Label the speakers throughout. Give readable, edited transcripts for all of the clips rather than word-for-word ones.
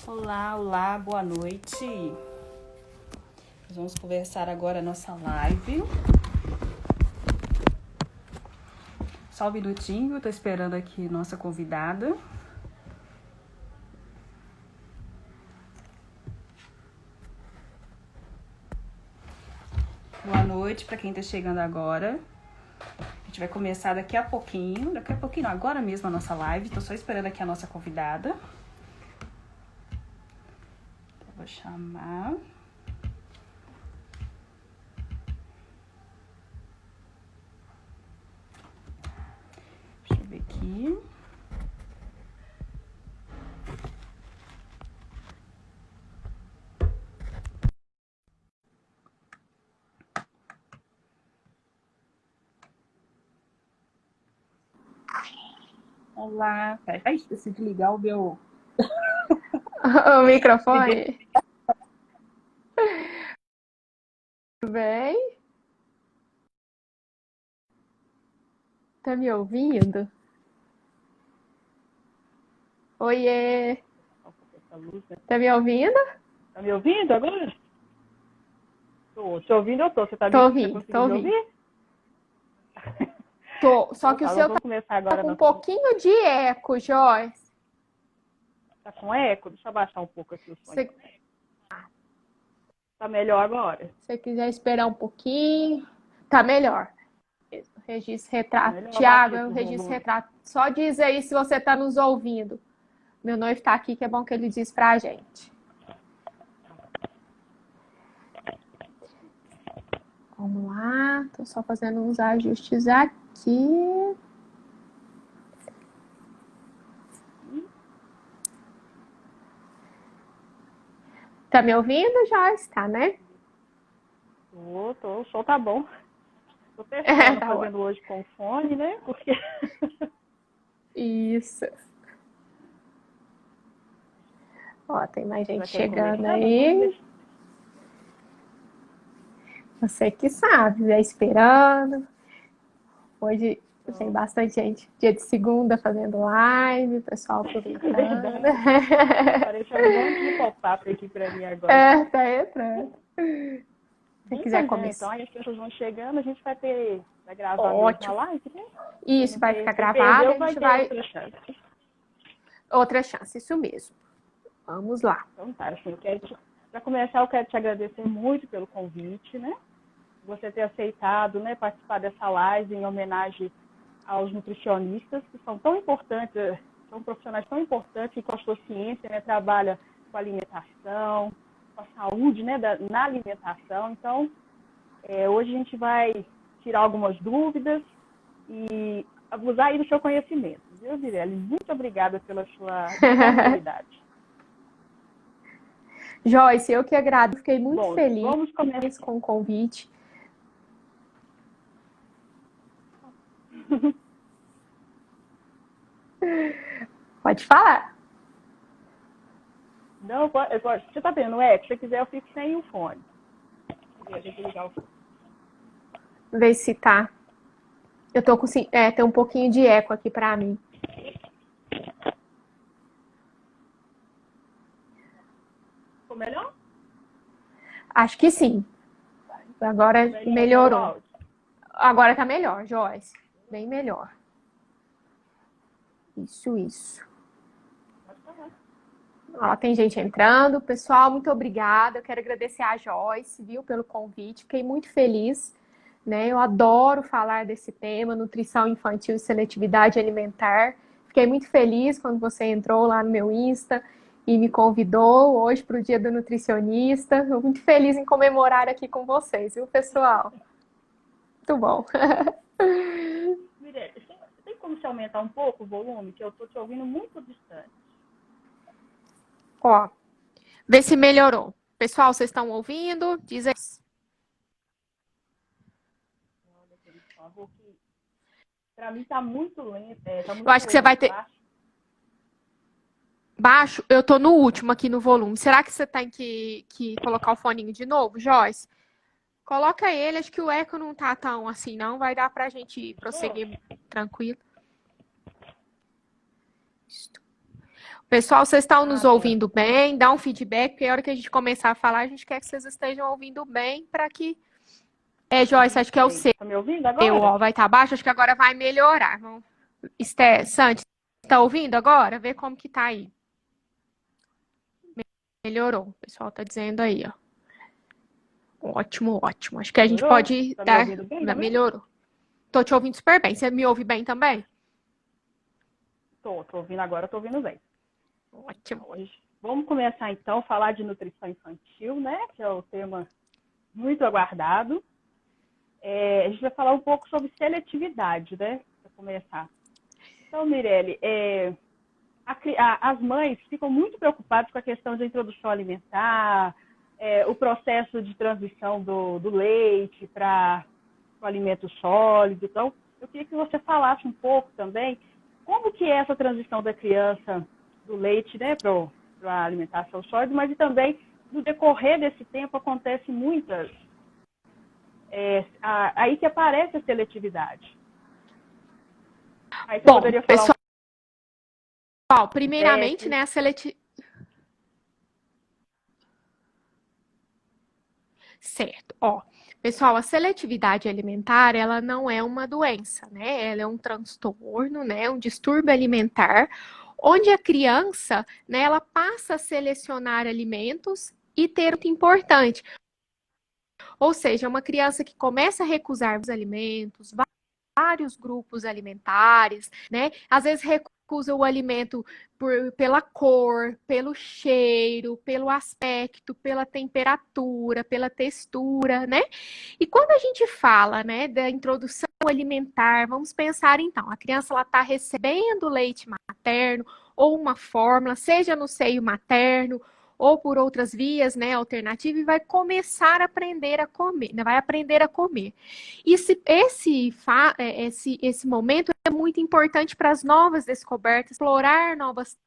Speaker 1: Olá, olá, boa noite. Nós vamos conversar agora a nossa live. Só um minutinho, tô esperando aqui nossa convidada. Boa noite para quem tá chegando agora. A gente vai começar daqui a pouquinho, não, agora mesmo a nossa live. Tô só esperando aqui a nossa convidada. Eu vou chamar. Deixa eu ver aqui. Olá. Ai, esqueci de ligar o meu...
Speaker 2: O microfone? Tudo bem? Tá me ouvindo? Oiê! Tá me ouvindo?
Speaker 3: Tá me ouvindo agora? Tô. Te ouvindo, eu tô. Você tá
Speaker 2: Tô
Speaker 3: você
Speaker 2: ouvindo, tô
Speaker 3: conseguindo me
Speaker 2: ouvindo.
Speaker 3: ouvir?
Speaker 2: Tô. Só
Speaker 3: Então
Speaker 2: que o
Speaker 3: tá, nós
Speaker 2: seu
Speaker 3: vamos começar
Speaker 2: tá
Speaker 3: agora.
Speaker 2: com um pouquinho de eco, Joyce.
Speaker 3: Tá com eco? Deixa eu abaixar um pouco aqui o som.
Speaker 2: Se
Speaker 3: Tá melhor agora?
Speaker 2: você quiser esperar um pouquinho, tá melhor. Registro
Speaker 3: Tá
Speaker 2: retrato.
Speaker 3: melhor? Eu
Speaker 2: Tiago,
Speaker 3: abaixei
Speaker 2: é o
Speaker 3: pro
Speaker 2: registro
Speaker 3: volume.
Speaker 2: retrato. Só diz aí se você tá nos ouvindo. Meu noivo tá aqui, que é bom que ele diz pra gente. Vamos lá, tô só fazendo uns ajustes aqui. Tá me ouvindo, Joyce? Tá, né?
Speaker 3: Tô. O som tá bom. Tô testando,
Speaker 2: Tá ótimo.
Speaker 3: fazendo hoje com fone, né? Porque...
Speaker 2: Isso. Ó, tem mais
Speaker 3: Já
Speaker 2: gente
Speaker 3: quer ir
Speaker 2: chegando
Speaker 3: começando? Vamos
Speaker 2: aí.
Speaker 3: deixar.
Speaker 2: Você que sabe, vai esperando. Hoje tem
Speaker 3: Então,
Speaker 2: bastante gente. Dia de segunda fazendo live, pessoal
Speaker 3: é
Speaker 2: aproveitando.
Speaker 3: verdade. Apareceu um monte de pop-up aqui pra mim agora.
Speaker 2: É, tá entrando. Se quiser
Speaker 3: Então, já, então,
Speaker 2: começar.
Speaker 3: aí as pessoas vão chegando, a gente vai gravar mesmo a
Speaker 2: Ótimo.
Speaker 3: live, né?
Speaker 2: Isso vai ficar
Speaker 3: Quem
Speaker 2: gravado,
Speaker 3: perdeu
Speaker 2: a
Speaker 3: vai
Speaker 2: gente
Speaker 3: ter
Speaker 2: vai.
Speaker 3: outra chance.
Speaker 2: Outra chance, isso mesmo. Vamos lá.
Speaker 3: Então tá, assim, para começar, eu quero te agradecer muito pelo convite, né? Você ter aceitado, né, participar dessa live em homenagem aos nutricionistas, que são tão importantes, são profissionais tão importantes que com a sua ciência, né, trabalha com a alimentação, com a saúde, né, na alimentação. Então, hoje a gente vai tirar algumas dúvidas e abusar aí do seu conhecimento, viu, Zireli? Muito obrigada pela sua disponibilidade.
Speaker 2: Joyce, eu que agradeço. Fiquei muito
Speaker 3: Bom,
Speaker 2: feliz
Speaker 3: vamos começar.
Speaker 2: com o convite. Pode falar.
Speaker 3: Não, você tá vendo, se você quiser eu fico sem o fone. Deixa eu ligar o fone.
Speaker 2: Ver se tá. Eu tô com. Tem um pouquinho de eco aqui pra mim.
Speaker 3: Ficou melhor?
Speaker 2: Acho que sim. Agora
Speaker 3: Melhorou o
Speaker 2: melhorou.
Speaker 3: áudio?
Speaker 2: Agora tá melhor, Joyce. Bem melhor. Isso.
Speaker 3: Pode falar.
Speaker 2: Ó, tem gente entrando. Pessoal, muito obrigada. Eu quero agradecer a Joyce, viu, pelo convite. Fiquei muito feliz, né? Eu adoro falar desse tema, nutrição infantil e seletividade alimentar. Fiquei muito feliz quando você entrou lá no meu Insta e me convidou hoje para o Dia do Nutricionista. Estou muito feliz em comemorar aqui com vocês, viu, pessoal? Muito bom.
Speaker 3: Mirelle, tem como se aumentar um pouco o volume? Que eu tô te ouvindo muito distante.
Speaker 2: Ó, vê se melhorou. Pessoal, vocês estão ouvindo? Diz aí.
Speaker 3: Olha, por favor, que pra mim tá muito lento, tá
Speaker 2: Eu acho que você
Speaker 3: muito
Speaker 2: vai ter.
Speaker 3: baixo.
Speaker 2: Baixo, eu tô no último aqui no volume. Será que você tem que colocar o foninho de novo, Joyce? Coloca ele, acho que o eco não tá tão assim, não. Vai dar pra gente prosseguir tranquilo. Pessoal, vocês estão nos
Speaker 3: tá.
Speaker 2: ouvindo bem? Dá um feedback, porque a hora que a gente começar a falar, a gente quer que vocês estejam ouvindo bem para que... Joyce, acho que é o seu,
Speaker 3: Tá me ouvindo agora?
Speaker 2: ó, vai estar baixo, acho que agora vai melhorar. Santi, tá ouvindo agora? Vê como que tá aí. Melhorou, o pessoal tá dizendo aí, ó. Ótimo, ótimo. Acho que a gente pode
Speaker 3: Tá me
Speaker 2: dar...
Speaker 3: ouvindo bem também?
Speaker 2: Melhorou. Tô te ouvindo super bem. Você me ouve bem também?
Speaker 3: Tô ouvindo agora, tô ouvindo bem.
Speaker 2: Ótimo.
Speaker 3: Hoje. Vamos começar então a falar de nutrição infantil, né? Que é o tema muito aguardado. A gente vai falar um pouco sobre seletividade, né? Para começar. Então, Mirelle, as mães ficam muito preocupadas com a questão da introdução alimentar, o processo de transição do leite para o alimento sólido. Então, eu queria que você falasse um pouco também como que é essa transição da criança do leite, né, para a alimentação sólida, mas e também no decorrer desse tempo acontece muitas... aí que aparece a seletividade. Aí você
Speaker 2: Bom,
Speaker 3: poderia falar
Speaker 2: pessoal, primeiramente, né, a seletividade... Certo. Ó, pessoal, a seletividade alimentar, ela não é uma doença, né? Ela é um transtorno, né? Um distúrbio alimentar, onde a criança, né, ela passa a selecionar alimentos e ter muito importante. Ou seja, uma criança que começa a recusar os alimentos, vários grupos alimentares, né? Às vezes recusa o alimento pela cor, pelo cheiro, pelo aspecto, pela temperatura, pela textura, né? E quando a gente fala, né, da introdução alimentar, vamos pensar então, a criança ela está recebendo leite materno ou uma fórmula, seja no seio materno ou por outras vias, né, alternativas, e vai começar a aprender a comer, né, vai aprender a comer. E esse momento é muito importante para as novas descobertas, explorar novas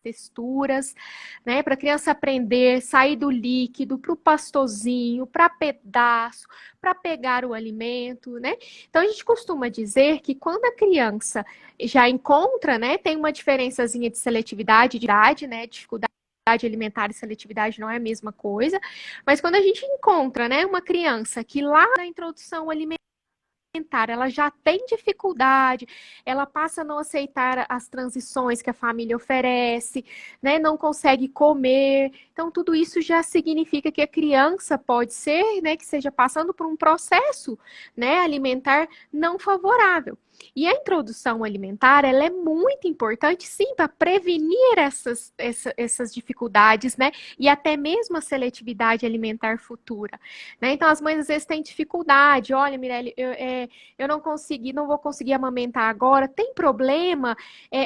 Speaker 2: texturas, né, para a criança aprender, sair do líquido para o pastosinho, para pedaço, para pegar o alimento, né? Então a gente costuma dizer que quando a criança já encontra, né, tem uma diferençazinha de seletividade, de idade, né, dificuldade alimentar e seletividade não é a mesma coisa, mas quando a gente encontra, né, uma criança que lá na introdução alimentar ela já tem dificuldade, ela passa a não aceitar as transições que a família oferece, né, não consegue comer. Então, tudo isso já significa que a criança pode ser, né, que esteja passando por um processo, né, alimentar não favorável. E a introdução alimentar, ela é muito importante, sim, para prevenir essas dificuldades, né? E até mesmo a seletividade alimentar futura, né? Então, as mães às vezes têm dificuldade. Olha, Mirelle, eu não vou conseguir amamentar agora. Tem problema?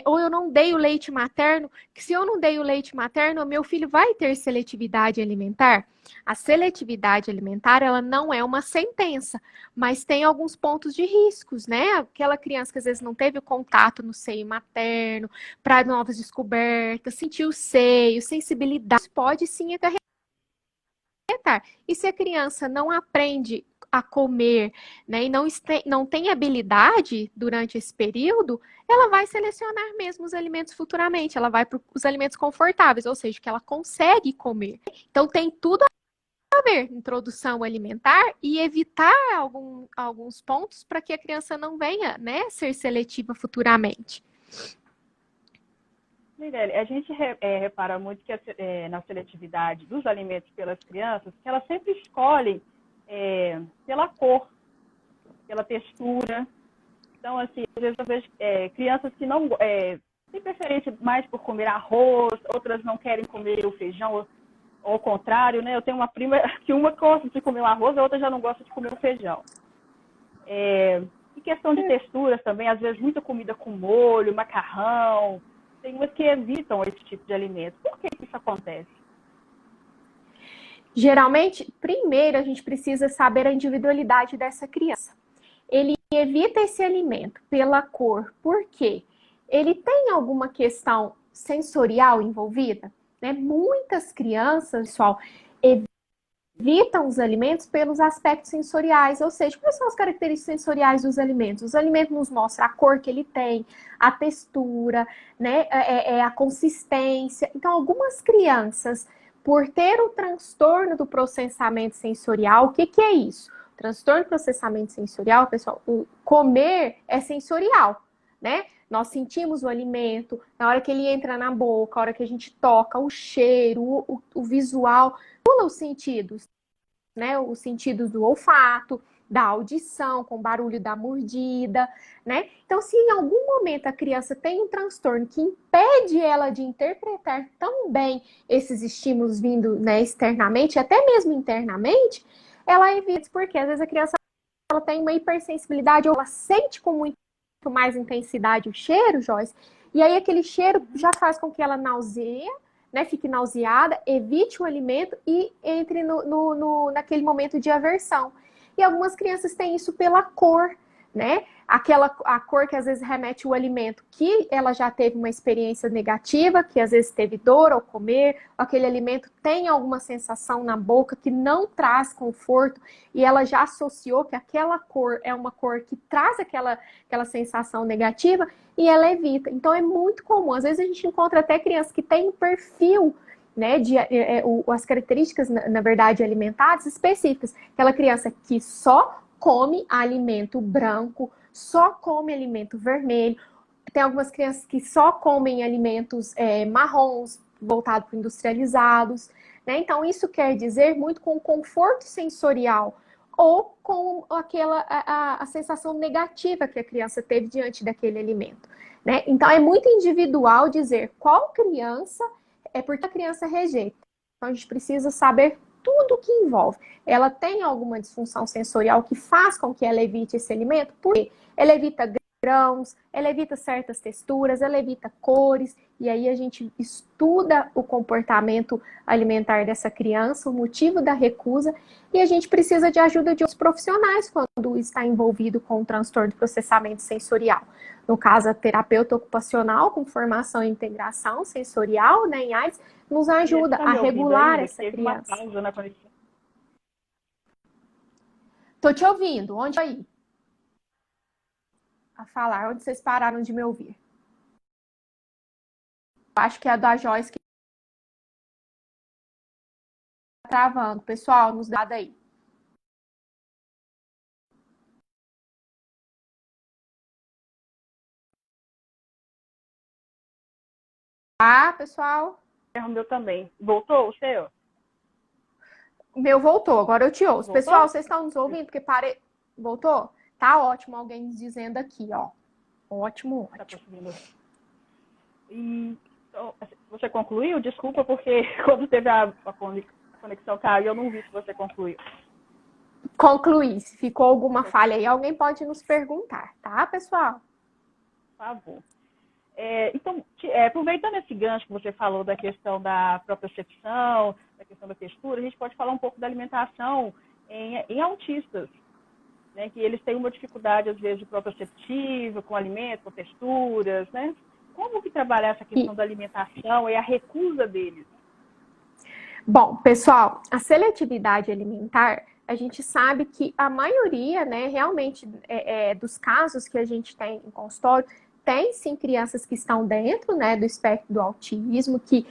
Speaker 2: Ou eu não dei o leite materno, que se eu não dei o leite materno, meu filho vai ter seletividade alimentar? A seletividade alimentar, ela não é uma sentença, mas tem alguns pontos de riscos, né? Aquela criança que às vezes não teve o contato no seio materno, para novas descobertas, sentir o seio, sensibilidade, pode sim acarretar. E se a criança não aprende a comer, né, e não tem habilidade durante esse período, ela vai selecionar mesmo os alimentos futuramente, ela vai para os alimentos confortáveis, ou seja, que ela consegue comer. Então tem tudo a ver, introdução alimentar e evitar alguns pontos para que a criança não venha, né, ser seletiva futuramente.
Speaker 3: Mirelle, a gente repara muito que na seletividade dos alimentos pelas crianças, que elas sempre escolhem pela cor, pela textura. Então, assim, às vezes eu vejo crianças que não têm preferência mais por comer arroz, outras não querem comer o feijão, ou ao contrário, né? Eu tenho uma prima que uma gosta de comer o arroz, a outra já não gosta de comer o feijão. E questão de texturas também, às vezes muita comida com molho, macarrão. Tem umas que evitam esse tipo de alimento. Por que isso acontece?
Speaker 2: Geralmente, primeiro a gente precisa saber a individualidade dessa criança. Ele evita esse alimento pela cor, por quê? Ele tem alguma questão sensorial envolvida? Né? Muitas crianças, pessoal, evitam os alimentos pelos aspectos sensoriais, ou seja, quais são as características sensoriais dos alimentos? Os alimentos nos mostram a cor que ele tem, a textura, né, a consistência. Então, algumas crianças, por ter o transtorno do processamento sensorial, o que é isso? O transtorno do processamento sensorial, pessoal, o comer é sensorial, né? Nós sentimos o alimento, na hora que ele entra na boca, a hora que a gente toca, o cheiro, o visual, pula os sentidos, né? Os sentidos do olfato, da audição, com o barulho da mordida, né? Então, se em algum momento a criança tem um transtorno que impede ela de interpretar tão bem esses estímulos vindo, né, externamente, até mesmo internamente, ela evita, porque às vezes a criança ela tem uma hipersensibilidade, ou ela sente com muito mais intensidade o cheiro, Joyce, e aí aquele cheiro já faz com que ela nauseia, né, fique nauseada, evite o alimento e entre naquele momento de aversão. E algumas crianças têm isso pela cor, né? A cor que às vezes remete o alimento que ela já teve uma experiência negativa, que às vezes teve dor ao comer, aquele alimento tem alguma sensação na boca que não traz conforto e ela já associou que aquela cor é uma cor que traz aquela sensação negativa e ela evita. Então é muito comum, às vezes a gente encontra até crianças que têm um perfil, né, as características, na verdade, alimentares específicas. Aquela criança que só come alimento branco, só come alimento vermelho. Tem algumas crianças que só comem alimentos marrons, voltados para industrializados, né? Então, isso quer dizer muito com conforto sensorial ou com a sensação negativa que a criança teve diante daquele alimento, né? Então, é muito individual dizer qual criança é porque a criança rejeita. Então, a gente precisa saber tudo o que envolve. Ela tem alguma disfunção sensorial que faz com que ela evite esse alimento? Porque ela evita grãos, ela evita certas texturas, ela evita cores, e aí a gente estuda o comportamento alimentar dessa criança, o motivo da recusa, e a gente precisa de ajuda de outros profissionais quando está envolvido com o transtorno de processamento sensorial. No caso, a terapeuta ocupacional com formação e integração sensorial, né, em AIDS, nos ajuda a regular essa criança. Tô te ouvindo. Onde aí? A falar. Onde vocês pararam de me ouvir? Acho que é a da Joyce que tá travando. Pessoal, nos dá daí. Ah, pessoal?
Speaker 3: O meu também. Voltou o seu?
Speaker 2: O meu voltou, agora eu te ouço.
Speaker 3: Voltou?
Speaker 2: Pessoal, vocês estão nos ouvindo? Porque pare... Voltou? Tá ótimo, alguém dizendo aqui, ó. Ótimo, ótimo.
Speaker 3: Tá. E então, você concluiu? Desculpa, porque quando teve a conexão caiu, eu não vi se você concluiu.
Speaker 2: Concluí. Se ficou alguma falha aí, alguém pode nos perguntar, tá, pessoal?
Speaker 3: Por favor. Então, aproveitando esse gancho que você falou da questão da propriocepção, da questão da textura, a gente pode falar um pouco da alimentação em autistas, né, que eles têm uma dificuldade, às vezes, de proprioceptiva, com alimento, com texturas, né? Como que trabalhar essa questão da alimentação e a recusa deles?
Speaker 2: Bom, pessoal, a seletividade alimentar, a gente sabe que a maioria, né, realmente, dos casos que a gente tem em consultório, tem sim crianças que estão dentro, né, do espectro do autismo, que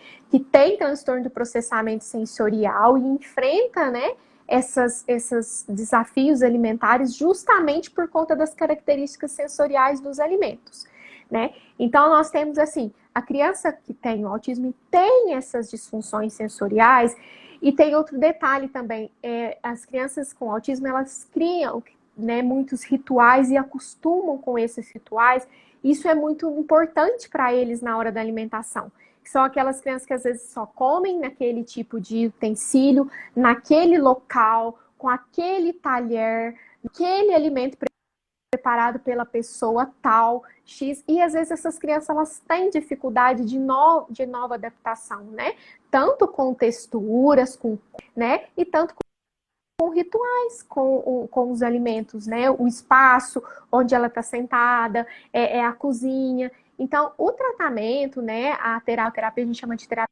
Speaker 2: tem transtorno do processamento sensorial e enfrenta, né, esses desafios alimentares justamente por conta das características sensoriais dos alimentos, né? Então, nós temos, assim, a criança que tem o autismo tem essas disfunções sensoriais e tem outro detalhe também, as crianças com autismo, elas criam, né, muitos rituais e acostumam com esses rituais. Isso é muito importante para eles na hora da alimentação. São aquelas crianças que às vezes só comem naquele tipo de utensílio, naquele local, com aquele talher, aquele alimento preparado pela pessoa tal, X. E às vezes essas crianças elas têm dificuldade de nova adaptação, né? Tanto com texturas, né? E tanto com rituais, com os alimentos, né? O espaço onde ela está sentada, a cozinha. Então, o tratamento, né? A terapia a gente chama de terapia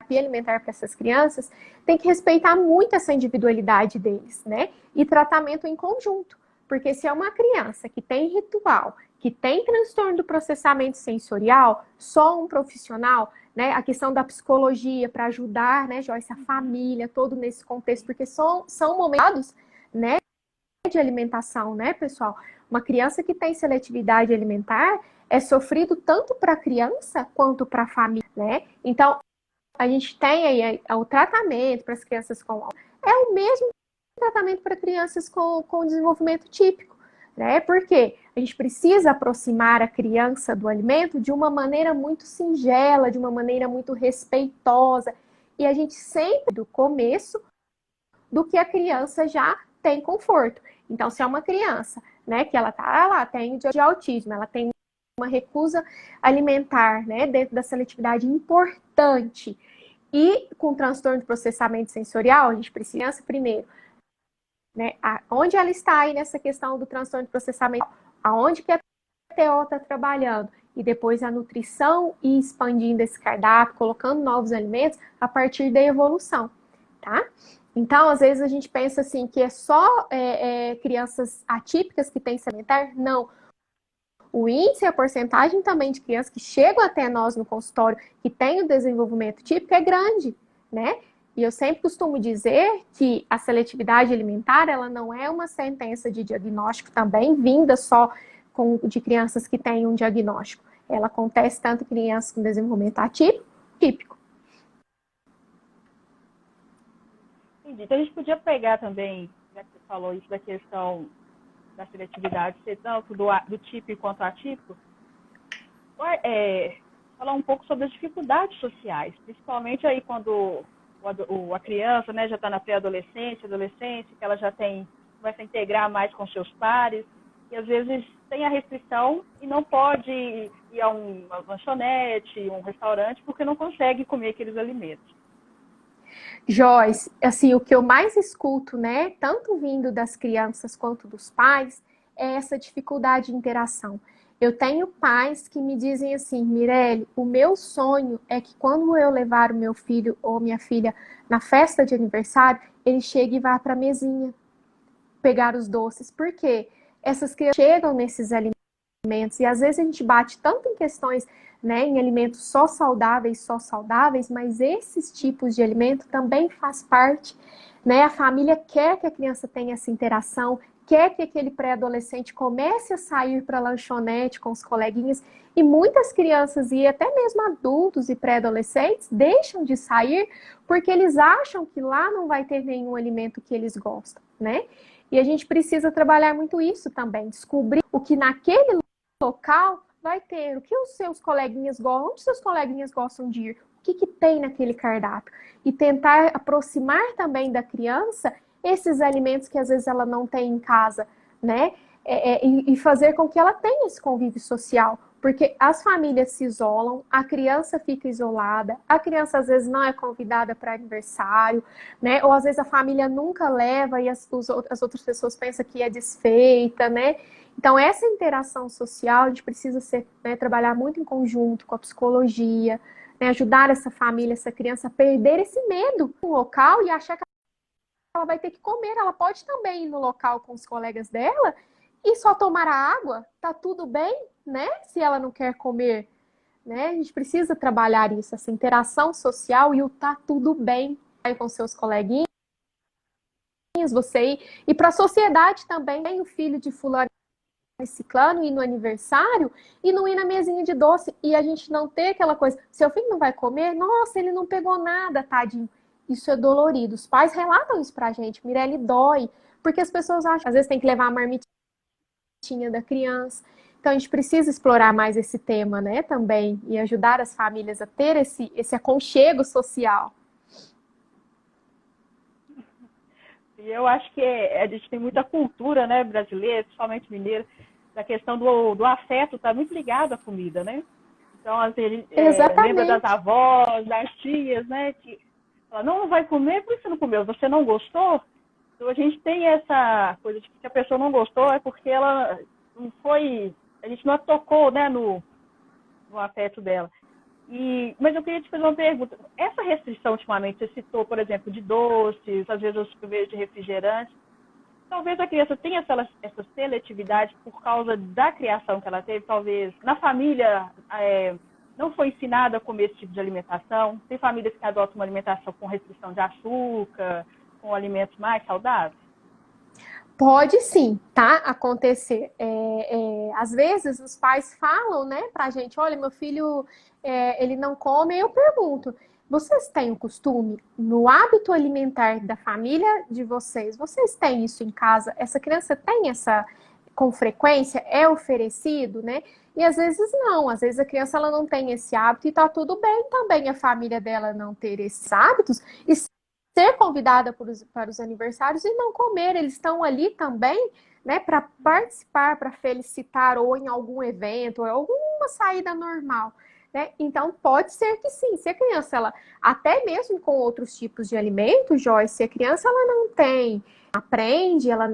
Speaker 2: terapia alimentar para essas crianças, tem que respeitar muito essa individualidade deles, né? E tratamento em conjunto. Porque se é uma criança que tem ritual, que tem transtorno do processamento sensorial, só um profissional, né? A questão da psicologia para ajudar, né, Joyce, a família, todo nesse contexto, porque são momentos, né, de alimentação, né, pessoal? Uma criança que tem seletividade alimentar é sofrido tanto para a criança quanto para a família, né? Então, a gente tem aí o tratamento para as crianças com... É o mesmo tratamento para crianças com desenvolvimento típico, né? Porque a gente precisa aproximar a criança do alimento de uma maneira muito singela, de uma maneira muito respeitosa. E a gente sempre, do começo, do que a criança já tem conforto. Então, se é uma criança, né, que ela tá lá, tem de autismo, ela tem uma recusa alimentar, né, dentro da seletividade importante, e com transtorno de processamento sensorial, a gente precisa primeiro, né, onde ela está aí nessa questão do transtorno de processamento, aonde que a TO está trabalhando, e depois a nutrição e expandindo esse cardápio, colocando novos alimentos a partir da evolução, tá? Então, às vezes a gente pensa assim que é só crianças atípicas que têm alimentar. Não. O índice e a porcentagem também de crianças que chegam até nós no consultório que têm o desenvolvimento típico é grande, né? E eu sempre costumo dizer que a seletividade alimentar, ela não é uma sentença de diagnóstico também vinda só de crianças que têm um diagnóstico. Ela acontece tanto em crianças com desenvolvimento atípico, típico.
Speaker 3: Entendi. Então a gente podia pegar também, já que você falou isso da questão da seletividade, ser tanto do típico quanto atípico, falar um pouco sobre as dificuldades sociais, principalmente aí quando a criança, né, já está na pré-adolescência, adolescência, que ela já começa a integrar mais com seus pares, e às vezes tem a restrição e não pode ir a uma lanchonete, um restaurante, porque não consegue comer aqueles alimentos.
Speaker 2: Joyce, assim, o que eu mais escuto, né, tanto vindo das crianças quanto dos pais, é essa dificuldade de interação. Eu tenho pais que me dizem assim, Mirelle, o meu sonho é que quando eu levar o meu filho ou minha filha na festa de aniversário, ele chegue e vá para a mesinha pegar os doces. Por quê? Essas crianças chegam nesses alimentos e às vezes a gente bate tanto em questões, né, em alimentos só saudáveis, mas esses tipos de alimento também faz parte, né? A família quer que a criança tenha essa interação, quer que aquele pré-adolescente comece a sair para a lanchonete com os coleguinhas, e muitas crianças e até mesmo adultos e pré-adolescentes deixam de sair porque eles acham que lá não vai ter nenhum alimento que eles gostam, né? E a gente precisa trabalhar muito isso também, descobrir o que naquele local vai ter, o que os seus coleguinhas gostam, onde seus coleguinhas gostam de ir, o que tem naquele cardápio. E tentar aproximar também da criança esses alimentos que às vezes ela não tem em casa, né? E fazer com que ela tenha esse convívio social. Porque as famílias se isolam, a criança fica isolada, a criança às vezes não é convidada para aniversário, né? Ou às vezes a família nunca leva e as outras pessoas pensam que é desfeita, né? Então, essa interação social, a gente precisa trabalhar muito em conjunto com a psicologia, né, ajudar essa família, essa criança a perder esse medo no local e achar que ela vai ter que comer. Ela pode também ir no local com os colegas dela e só tomar a água, tá tudo bem, né? Se ela não quer comer, né? A gente precisa trabalhar isso, essa interação social e o tá tudo bem com seus coleguinhas, você ir. E para a sociedade também, tem o filho de fulano ciclano, ir no aniversário e não ir na mesinha de doce e a gente não ter aquela coisa, seu filho não vai comer? Nossa, ele não pegou nada, tadinho. Isso é dolorido. Os pais relatam isso pra gente, Mirelle, dói, porque as pessoas acham, às vezes tem que levar a marmitinha da criança. Então a gente precisa explorar mais esse tema, né, também, e ajudar as famílias a ter esse aconchego social.
Speaker 3: E eu acho que a gente tem muita cultura, né, brasileira, principalmente mineira, da questão do afeto, está muito ligado à comida, né? Então, assim, a gente lembra das avós, das tias, né, que fala, não vai comer, por que você não comeu? Você não gostou? Então, a gente tem essa coisa de que a pessoa não gostou é porque ela não foi, a gente não tocou, né, no afeto dela. Mas eu queria te fazer uma pergunta. Essa restrição, ultimamente, você citou, por exemplo, de doces, às vezes os primeiros de refrigerantes. Talvez a criança tenha essa seletividade por causa da criação que ela teve. Talvez na família não foi ensinada a comer esse tipo de alimentação. Tem famílias que adotam uma alimentação com restrição de açúcar, com alimentos mais saudáveis.
Speaker 2: Pode sim, tá? Acontecer. Às vezes os pais falam, né, pra gente, olha, meu filho, ele não come, aí eu pergunto, vocês têm o costume, no hábito alimentar da família de vocês, vocês têm isso em casa? Essa criança tem essa com frequência? É oferecido, né? E às vezes não, às vezes a criança ela não tem esse hábito e tá tudo bem também a família dela não ter esses hábitos e ser convidada para os aniversários e não comer. Eles estão ali também, né, para participar, para felicitar ou em algum evento, ou alguma saída normal. Né? Então, pode ser que sim. Se a criança, ela, até mesmo com outros tipos de alimentos, Joyce, se a criança ela não tem, aprende, ela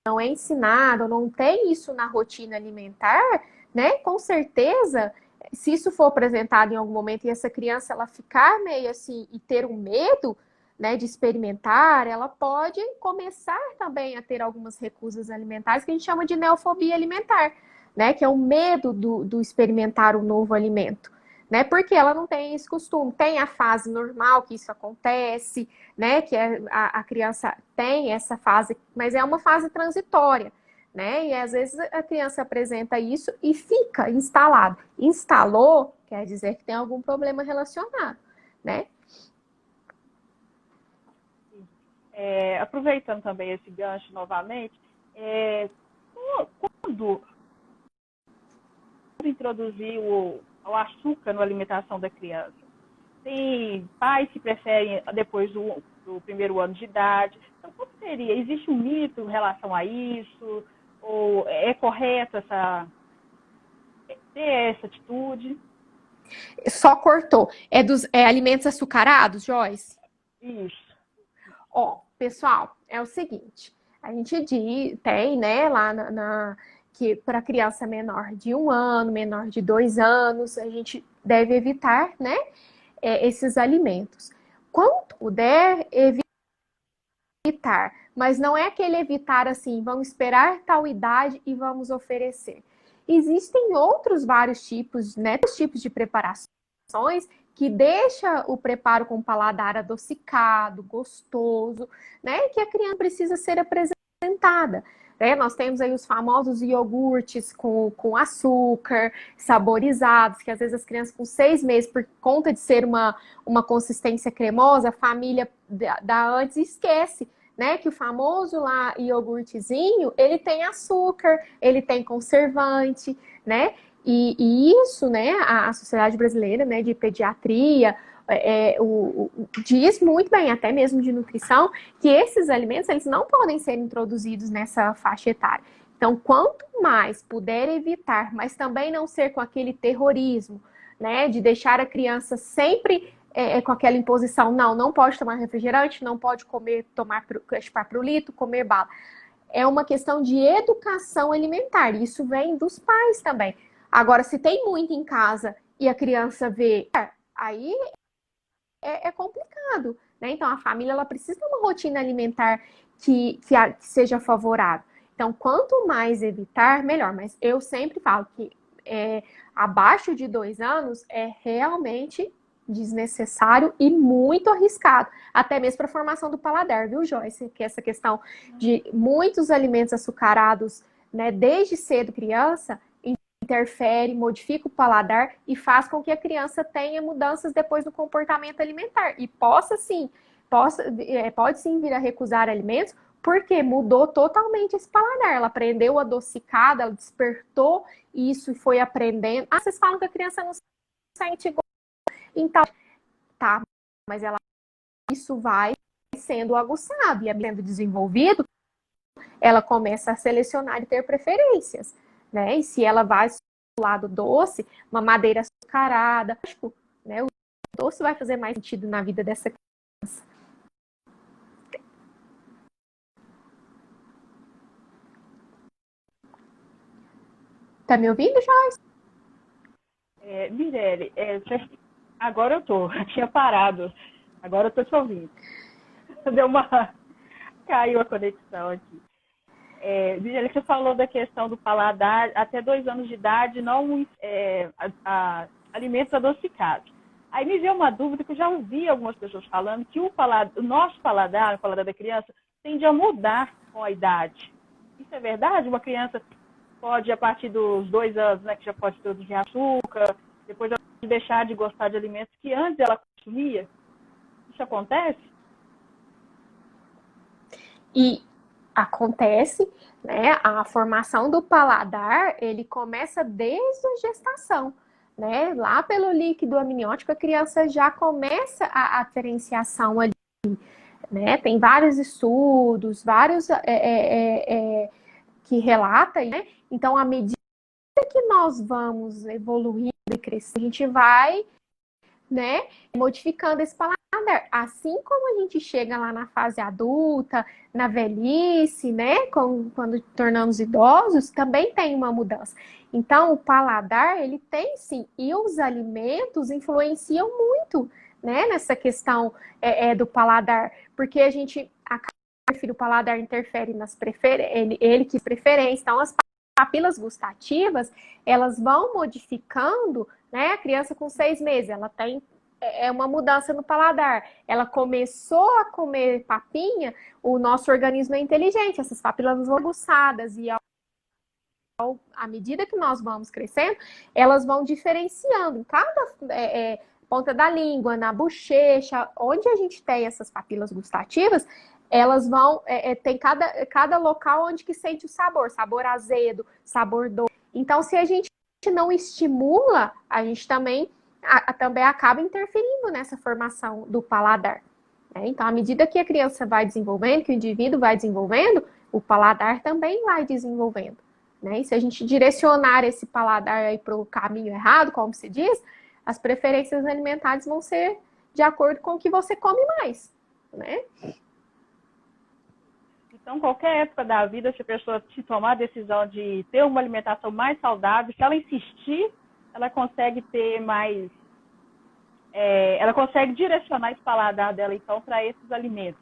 Speaker 2: não é ensinada, ou não tem isso na rotina alimentar, né? Com certeza, se isso for apresentado em algum momento e essa criança ela ficar meio assim e ter um medo, né, de experimentar, ela pode começar também a ter algumas recusas alimentares que a gente chama de neofobia alimentar, né, que é o medo do experimentar um novo alimento, né, porque ela não tem esse costume. Tem a fase normal que isso acontece, né, que a criança tem essa fase, mas é uma fase transitória, né, e às vezes a criança apresenta isso e fica instalado. Instalou, quer dizer que tem algum problema relacionado, né?
Speaker 3: Aproveitando também esse gancho novamente, quando introduzir o açúcar na alimentação da criança? Tem pais que preferem depois do primeiro ano de idade. Então, como seria? Existe um mito em relação a isso? Ou é correto ter essa atitude?
Speaker 2: Só cortou. É dos alimentos açucarados, Joyce?
Speaker 3: Isso.
Speaker 2: Ó, pessoal, é o seguinte. A gente tem, né, lá que para criança menor de 1 ano, menor de 2 anos, a gente deve evitar, né, esses alimentos. Quanto puder, evitar. Mas não é aquele evitar assim, vamos esperar tal idade e vamos oferecer. Existem outros vários tipos, né, tipos de preparações que deixa o preparo com paladar adocicado, gostoso, né, que a criança precisa ser apresentada. Nós temos aí os famosos iogurtes com açúcar, saborizados, que às vezes as crianças com 6 meses, por conta de ser uma consistência cremosa, a família dá antes e esquece, né, que o famoso lá iogurtezinho, ele tem açúcar, ele tem conservante, né, e isso, né, a Sociedade Brasileira, né, de Pediatria, diz muito bem, até mesmo de nutrição, que esses alimentos, eles não podem ser introduzidos nessa faixa etária. Então, quanto mais puder evitar, mas também não ser com aquele terrorismo, né, de deixar a criança sempre com aquela imposição, não pode tomar refrigerante, não pode chupar pirulito, comer bala. É uma questão de educação alimentar, isso vem dos pais também. Agora, se tem muito em casa e a criança vê, aí é complicado, né? Então, a família ela precisa ter uma rotina alimentar que seja favorável. Então, quanto mais evitar, melhor. Mas eu sempre falo que abaixo de 2 anos é realmente desnecessário e muito arriscado, até mesmo para a formação do paladar, viu, Joyce? Que essa questão de muitos alimentos açucarados, né, desde cedo criança, interfere, modifica o paladar e faz com que a criança tenha mudanças depois no comportamento alimentar e pode sim vir a recusar alimentos porque mudou totalmente esse paladar. Ela aprendeu adocicada, ela despertou isso e foi aprendendo. Vocês falam que a criança não sente gosto. Então, tá, mas isso vai sendo aguçado e sendo desenvolvido, ela começa a selecionar e ter preferências, né? E se ela vai do lado doce, uma madeira açucarada, né? O doce vai fazer mais sentido na vida dessa criança. Tá me ouvindo, Joyce?
Speaker 3: Mirelle, agora eu tô, tinha parado, agora eu tô te ouvindo. Deu uma. Caiu a conexão aqui. Mirelle, você falou da questão do paladar, até 2 anos de idade, não alimentos adocicados. Aí me veio uma dúvida que eu já ouvi algumas pessoas falando que o nosso paladar, o paladar da criança, tende a mudar com a idade. Isso é verdade? Uma criança pode, a partir dos 2 anos, né, que já pode produzir açúcar, depois ela pode deixar de gostar de alimentos que antes ela consumia? Isso acontece?
Speaker 2: E acontece, né? A formação do paladar, ele começa desde a gestação, né? Lá pelo líquido amniótico, a criança já começa a diferenciação ali, né? Tem vários estudos, vários que relatam, né? Então, à medida que nós vamos evoluindo e crescendo, a gente vai, né, modificando esse paladar. Assim como a gente chega lá na fase adulta, na velhice, né, quando tornamos idosos, também tem uma mudança. Então, o paladar, ele tem sim, e os alimentos influenciam muito, né, nessa questão do paladar, porque a gente acaba, o paladar interfere nas preferências, ele que preferência, então as papilas gustativas, elas vão modificando, né? A criança com 6 meses, ela tem uma mudança no paladar. Ela começou a comer papinha, o nosso organismo é inteligente, essas papilas vão aguçadas e à medida que nós vamos crescendo, elas vão diferenciando em cada ponta da língua, na bochecha, onde a gente tem essas papilas gustativas, elas vão, tem cada local onde que sente o sabor azedo, sabor doce. Então, se a gente não estimula, a gente também acaba interferindo nessa formação do paladar. Né? Então, à medida que a criança vai desenvolvendo, que o indivíduo vai desenvolvendo, o paladar também vai desenvolvendo. Né? E se a gente direcionar esse paladar para o caminho errado, como se diz, as preferências alimentares vão ser de acordo com o que você come mais. Né?
Speaker 3: Então, qualquer época da vida, se a pessoa se tomar a decisão de ter uma alimentação mais saudável, se ela insistir, ela consegue ter mais... ela consegue direcionar esse paladar dela, então, para esses alimentos.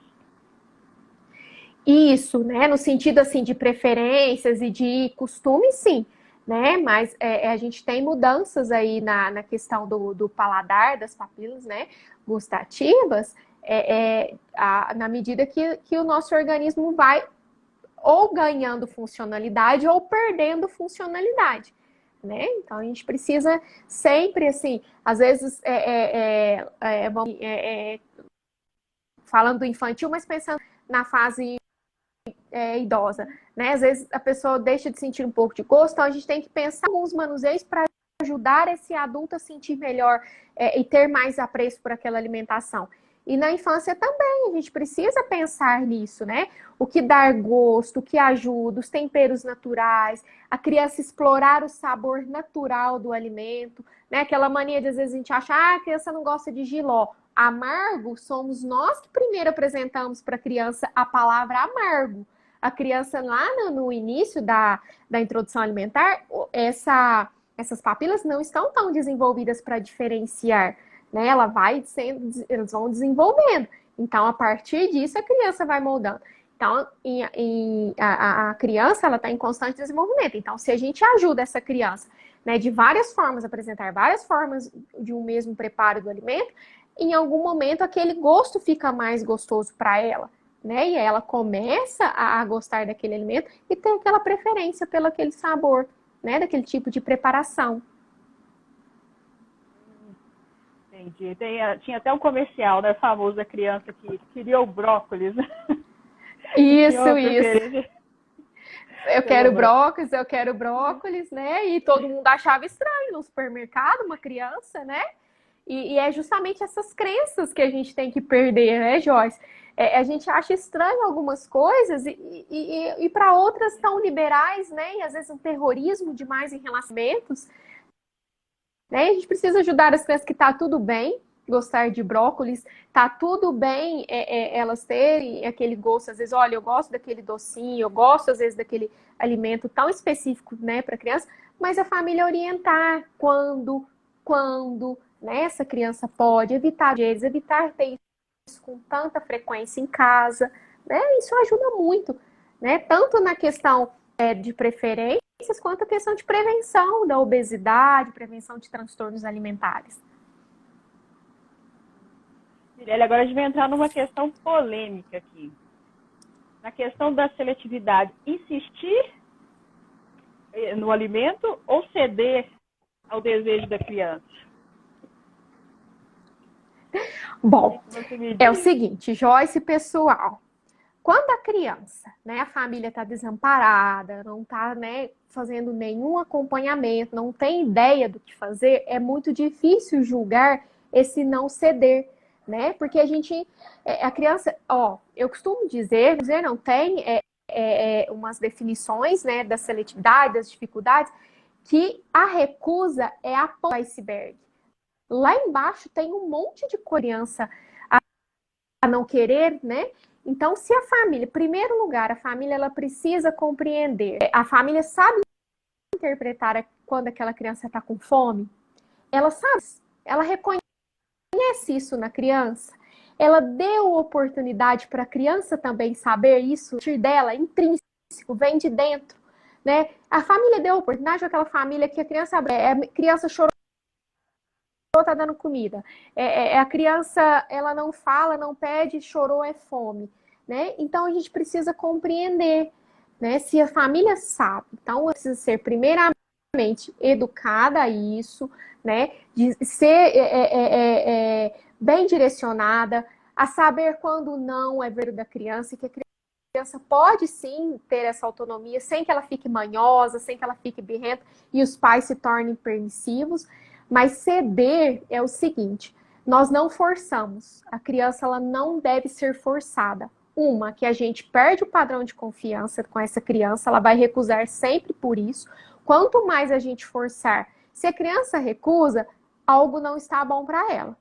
Speaker 2: Isso, né? No sentido, assim, de preferências e de costumes, sim. Né? Mas a gente tem mudanças aí na questão do paladar, das papilas, né, gustativas, na medida que o nosso organismo vai ou ganhando funcionalidade ou perdendo funcionalidade, né? Então a gente precisa sempre, assim, às vezes falando do infantil, mas pensando na fase idosa, né? Às vezes a pessoa deixa de sentir um pouco de gosto, então a gente tem que pensar em alguns manuseios para ajudar esse adulto a sentir melhor e ter mais apreço por aquela alimentação. E na infância também, a gente precisa pensar nisso, né? O que dar gosto, o que ajuda, os temperos naturais, a criança explorar o sabor natural do alimento, né? Aquela mania de, às vezes, a gente acha, a criança não gosta de jiló. Amargo, somos nós que primeiro apresentamos para a criança a palavra amargo. A criança, lá no início da introdução alimentar, essas papilas não estão tão desenvolvidas para diferenciar, né? Elas vão desenvolvendo. Então, a partir disso, a criança vai moldando. Então, a criança, ela está em constante desenvolvimento. Então, se a gente ajuda essa criança, né, de várias formas, apresentar várias formas de um mesmo preparo do alimento, em algum momento aquele gosto fica mais gostoso para ela, né? E ela começa a gostar daquele alimento e tem aquela preferência pelo aquele sabor, né? Daquele tipo de preparação.
Speaker 3: Entendi. Tinha até um comercial, né, famoso da criança que queria o brócolis.
Speaker 2: Isso. Eu quero brócolis, né? E todo mundo achava estranho no supermercado, uma criança, né? E é justamente essas crenças que a gente tem que perder, né, Joyce? A gente acha estranho algumas coisas e para outras tão liberais, né? E às vezes um terrorismo demais em relacionamentos. Né? A gente precisa ajudar as crianças que tá tudo bem gostar de brócolis, tá tudo bem elas terem aquele gosto, às vezes, olha, eu gosto daquele docinho, eu gosto às vezes daquele alimento tão específico, né, para criança, mas a família orientar quando, quando, né, essa criança pode, evitar ter isso com tanta frequência em casa, né? Isso ajuda muito, né? Tanto na questão de preferências, quanto a questão de prevenção da obesidade, prevenção de transtornos alimentares.
Speaker 3: Mirelle, agora a gente vai entrar numa questão polêmica aqui. Na questão da seletividade, insistir no alimento ou ceder ao desejo da criança?
Speaker 2: Bom, é o seguinte, Joyce, pessoal, quando a criança, né, a família está desamparada, não está, né, fazendo nenhum acompanhamento, não tem ideia do que fazer, é muito difícil julgar esse não ceder, né? Porque a criança, eu costumo dizer não tem umas definições, né, da seletividade, das dificuldades, que a recusa é a ponta do iceberg. Lá embaixo tem um monte de criança a não querer, né? Então, se a família, em primeiro lugar, a família ela precisa compreender, a família sabe interpretar quando aquela criança está com fome, ela sabe, ela reconhece isso na criança, ela deu oportunidade para a criança também saber isso dela, intrínseco, vem de dentro, né? A família deu oportunidade àquela família que a criança chorou, tá dando comida. A criança, ela não fala, não pede, chorou, é fome, né? Então, a gente precisa compreender, né? Se a família sabe, então, precisa ser, primeiramente, educada a isso, né? De ser bem direcionada, a saber quando não é ver da criança, e que a criança pode, sim, ter essa autonomia, sem que ela fique manhosa, sem que ela fique birrenta, e os pais se tornem permissivos. Mas ceder é o seguinte, nós não forçamos. A criança ela não deve ser forçada. Que a gente perde o padrão de confiança com essa criança, ela vai recusar sempre por isso. Quanto mais a gente forçar, se a criança recusa, algo não está bom para ela.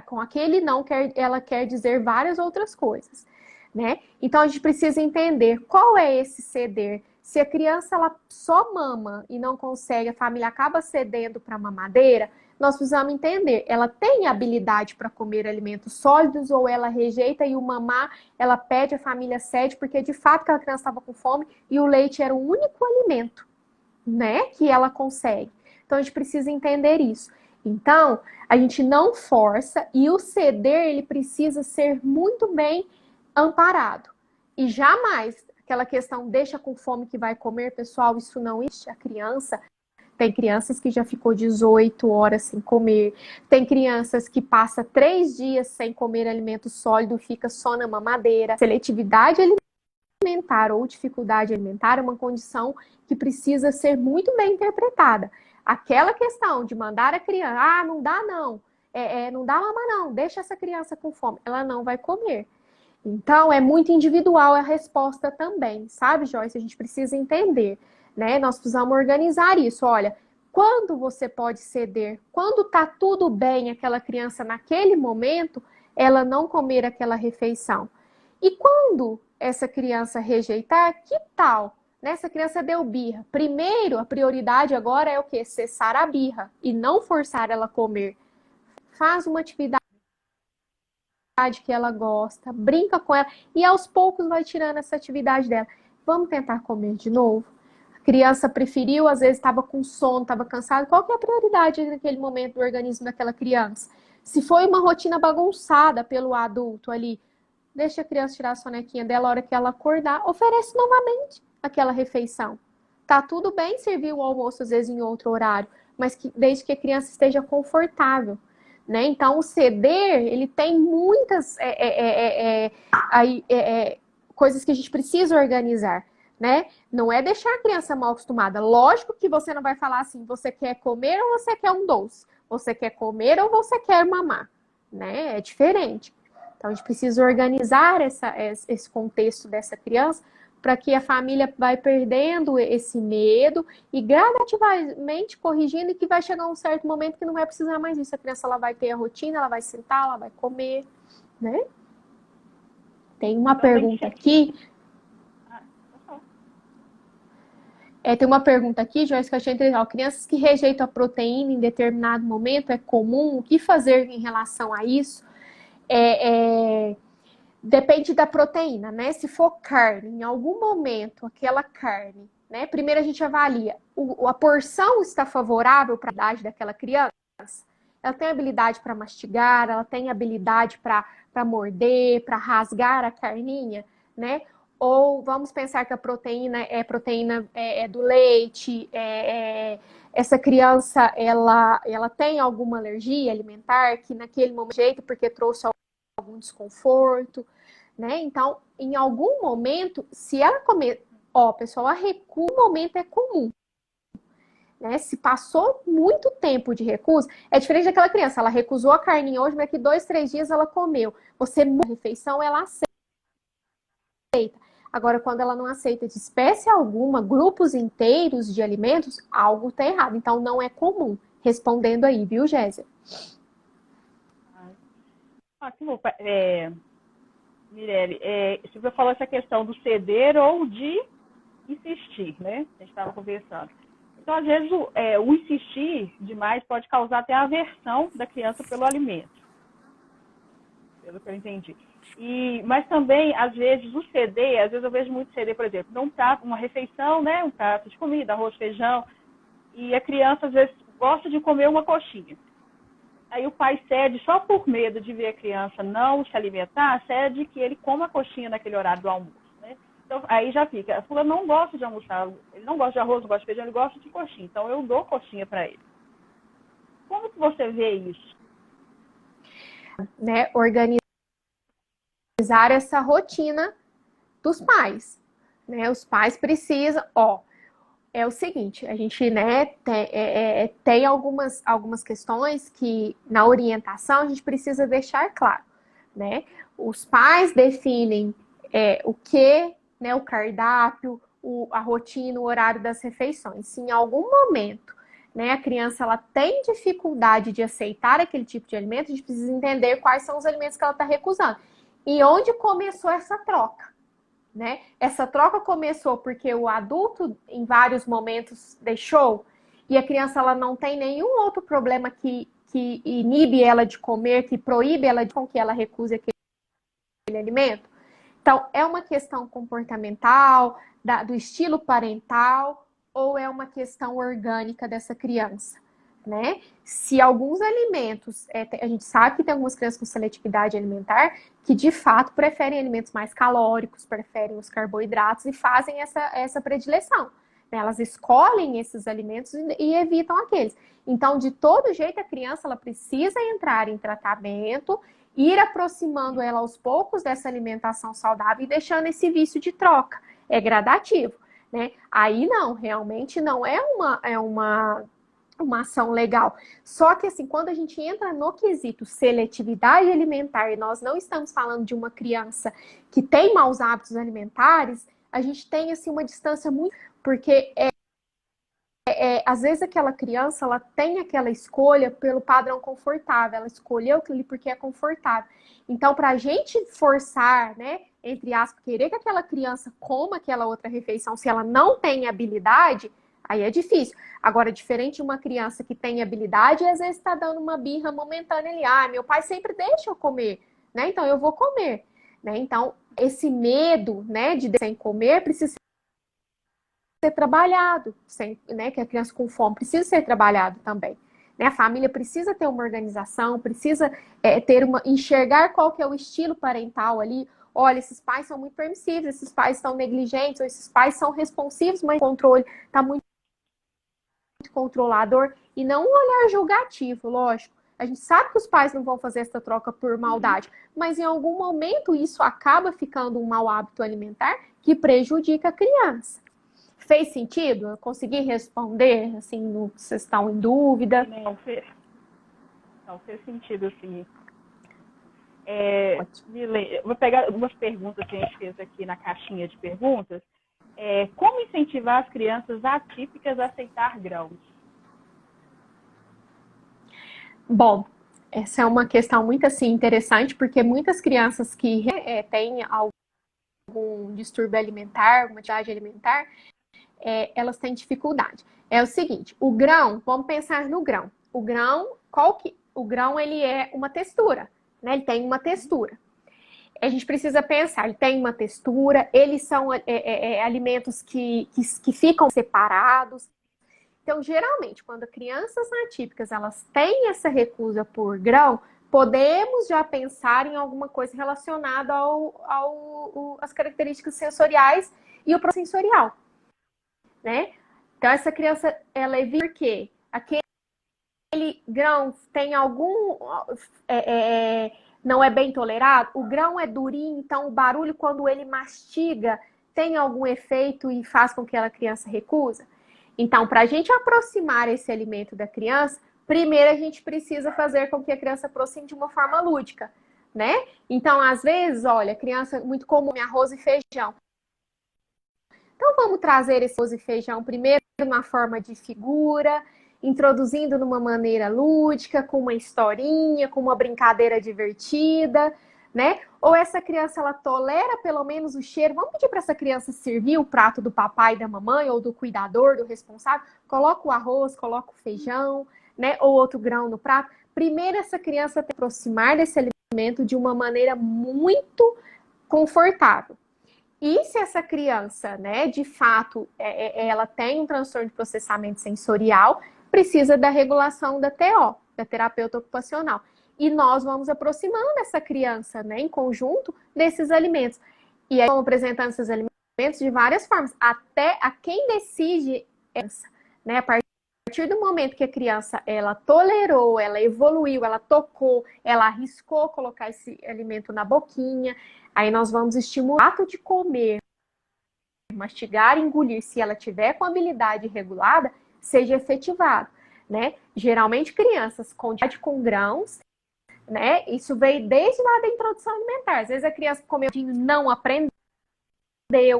Speaker 2: Com aquele não, ela quer dizer várias outras coisas, né? Então a gente precisa entender qual é esse ceder. Se a criança ela só mama e não consegue, a família acaba cedendo para a mamadeira, nós precisamos entender, ela tem habilidade para comer alimentos sólidos ou ela rejeita e o mamar, ela pede, a família cede, porque de fato aquela criança estava com fome e o leite era o único alimento, né, que ela consegue. Então a gente precisa entender isso. Então, a gente não força e o ceder, ele precisa ser muito bem amparado. E jamais aquela questão deixa com fome que vai comer, pessoal, isso não existe. A criança, tem crianças que já ficou 18 horas sem comer, tem crianças que passa 3 dias sem comer alimento sólido, fica só na mamadeira. Seletividade alimentar ou dificuldade alimentar é uma condição que precisa ser muito bem interpretada. Aquela questão de mandar a criança, não dá não, não dá mama não, deixa essa criança com fome, ela não vai comer. Então, é muito individual a resposta também, sabe, Joyce? A gente precisa entender, né? Nós precisamos organizar isso. Olha, quando você pode ceder? Quando tá tudo bem aquela criança naquele momento, ela não comer aquela refeição. E quando essa criança rejeitar, que tal? Essa criança deu birra. Primeiro, a prioridade agora é o quê? Cessar a birra e não forçar ela a comer. Faz uma atividade que ela gosta, brinca com ela e aos poucos vai tirando essa atividade dela. Vamos tentar comer de novo? A criança preferiu, às vezes estava com sono, estava cansada. Qual que é a prioridade naquele momento do organismo daquela criança? Se foi uma rotina bagunçada pelo adulto ali, deixa a criança tirar a sonequinha dela, a hora que ela acordar, oferece novamente aquela refeição. Tá tudo bem servir o almoço, às vezes, em outro horário, mas desde que a criança esteja confortável. Né? Então, o ceder, ele tem muitas coisas que a gente precisa organizar, né? Não é deixar a criança mal acostumada. Lógico que você não vai falar assim, você quer comer ou você quer um doce? Você quer comer ou você quer mamar? Né? É diferente. Então, a gente precisa organizar esse contexto dessa criança para que a família vai perdendo esse medo e gradativamente corrigindo, e que vai chegar um certo momento que não vai precisar mais disso. A criança ela vai ter a rotina, ela vai sentar, ela vai comer, né? Tem uma pergunta aqui. Tem uma pergunta aqui, Joyce, que eu achei interessante. Crianças que rejeitam a proteína em determinado momento, é comum? O que fazer em relação a isso? Depende da proteína, né? Se for carne, em algum momento, aquela carne, né? Primeiro a gente avalia, a porção está favorável para a idade daquela criança? Ela tem habilidade para mastigar, ela tem habilidade para morder, para rasgar a carninha, né? Ou vamos pensar que a proteína é do leite, essa criança ela tem alguma alergia alimentar que naquele momento jeito porque trouxe algum desconforto, né? Então, em algum momento, se ela comer, pessoal, a recuo no momento é comum. Né? Se passou muito tempo de recusa, é diferente daquela criança, ela recusou a carninha hoje, mas daqui 2, 3 dias ela comeu. Você muda a refeição, ela aceita. Agora, quando ela não aceita de espécie alguma, grupos inteiros de alimentos, algo está errado. Então, não é comum. Respondendo aí, viu, Gésia?
Speaker 3: Mirelle, você falou essa questão do ceder ou de insistir, né? A gente estava conversando. Então, às vezes, o insistir demais pode causar até aversão da criança pelo alimento. Pelo que eu entendi. Mas também, às vezes, o ceder, às vezes eu vejo muito ceder, por exemplo, num prato, uma refeição, né? Um prato de comida, arroz, feijão, e a criança, às vezes, gosta de comer uma coxinha. Aí o pai cede, só por medo de ver a criança não se alimentar, cede que ele coma a coxinha naquele horário do almoço. Então, aí já fica, a fulana não gosta de almoçar, ele não gosta de arroz, não gosta de feijão, ele gosta de coxinha. Então, eu dou coxinha para ele. Como que você vê isso?
Speaker 2: Né, organizar essa rotina dos pais. Né? Os pais precisam, é o seguinte, a gente, né, tem algumas questões que na orientação a gente precisa deixar claro. Né? Os pais definem o que, né, o cardápio, a rotina, o horário das refeições. Se em algum momento, né, a criança ela tem dificuldade de aceitar aquele tipo de alimento, a gente precisa entender quais são os alimentos que ela está recusando. E onde começou essa troca? Né? Essa troca começou porque o adulto, em vários momentos, deixou, e a criança ela não tem nenhum outro problema que inibe ela de comer, que proíbe ela com que ela recuse aquele alimento. Então, é uma questão comportamental, do estilo parental, ou é uma questão orgânica dessa criança, né? Se alguns alimentos, a gente sabe que tem algumas crianças com seletividade alimentar que, de fato, preferem alimentos mais calóricos, preferem os carboidratos e fazem essa predileção. Né? Elas escolhem esses alimentos e evitam aqueles. Então, de todo jeito, a criança ela precisa entrar em tratamento, ir aproximando ela aos poucos dessa alimentação saudável e deixando esse vício de troca. É gradativo, né? Aí não, realmente não é uma ação legal. Só que assim, quando a gente entra no quesito seletividade alimentar e nós não estamos falando de uma criança que tem maus hábitos alimentares, a gente tem assim uma distância muito... Porque às vezes aquela criança ela tem aquela escolha pelo padrão confortável, ela escolheu aquilo porque é confortável. Então, para a gente forçar, né, entre aspas, querer que aquela criança coma aquela outra refeição, se ela não tem habilidade, aí é difícil. Agora, diferente de uma criança que tem habilidade, às vezes está dando uma birra momentânea ali. Meu pai sempre deixa eu comer, né? Então eu vou comer, né? Então, esse medo, né, de sem comer precisa ser trabalhado, né? Que a criança com fome precisa ser trabalhado também. Né? A família precisa ter uma organização, precisa enxergar qual que é o estilo parental ali. Olha, esses pais são muito permissivos, esses pais são negligentes, ou esses pais são responsivos, mas o controle está muito controlador. E não um olhar julgativo, lógico. A gente sabe que os pais não vão fazer essa troca por maldade, mas em algum momento isso acaba ficando um mau hábito alimentar que prejudica a criança. Fez sentido? Eu consegui responder, assim, vocês estão em dúvida?
Speaker 3: Não, fez sentido, sim. Vou pegar umas perguntas que a gente fez aqui na caixinha de perguntas. Como incentivar as crianças atípicas a aceitar grãos?
Speaker 2: Bom, essa é uma questão muito assim, interessante, porque muitas crianças que têm algum distúrbio alimentar, alguma atividade alimentar, elas têm dificuldade. É o seguinte, o grão, vamos pensar no grão. O grão, o grão, ele é uma textura, né? Ele tem uma textura. A gente precisa pensar, ele tem uma textura, eles são alimentos que ficam separados. Então, geralmente, quando crianças atípicas elas têm essa recusa por grão, podemos já pensar em alguma coisa relacionada às características sensoriais e o processo sensorial, né? Então, essa criança, ela evita porque aquele grão tem algum... não é bem tolerado, o grão é durinho, então o barulho, quando ele mastiga, tem algum efeito e faz com que a criança recusa. Então, para a gente aproximar esse alimento da criança, primeiro a gente precisa fazer com que a criança aproxime de uma forma lúdica, né? Então, às vezes, olha, criança muito comum, arroz e feijão. Então, vamos trazer esse arroz e feijão primeiro na forma de figura, introduzindo numa maneira lúdica, com uma historinha, com uma brincadeira divertida, né? Ou essa criança, ela tolera pelo menos o cheiro. Vamos pedir para essa criança servir o prato do papai e da mamãe, ou do cuidador, do responsável. Coloca o arroz, coloca o feijão, né? Ou outro grão no prato. Primeiro, essa criança tem que aproximar desse alimento de uma maneira muito confortável. E se essa criança, né, de fato, ela tem um transtorno de processamento sensorial, precisa da regulação da TO, da terapeuta ocupacional. E nós vamos aproximando essa criança, né, em conjunto, desses alimentos. E aí vamos apresentando esses alimentos de várias formas, até a quem decide essa, né, a partir do momento que a criança, ela tolerou, ela evoluiu, ela tocou, ela arriscou colocar esse alimento na boquinha, aí nós vamos estimular o ato de comer, mastigar, engolir, se ela tiver com habilidade regulada, seja efetivado, né? Geralmente crianças com diabetes com grãos, né? Isso veio desde lá da introdução alimentar. Às vezes a criança comeu e não aprendeu,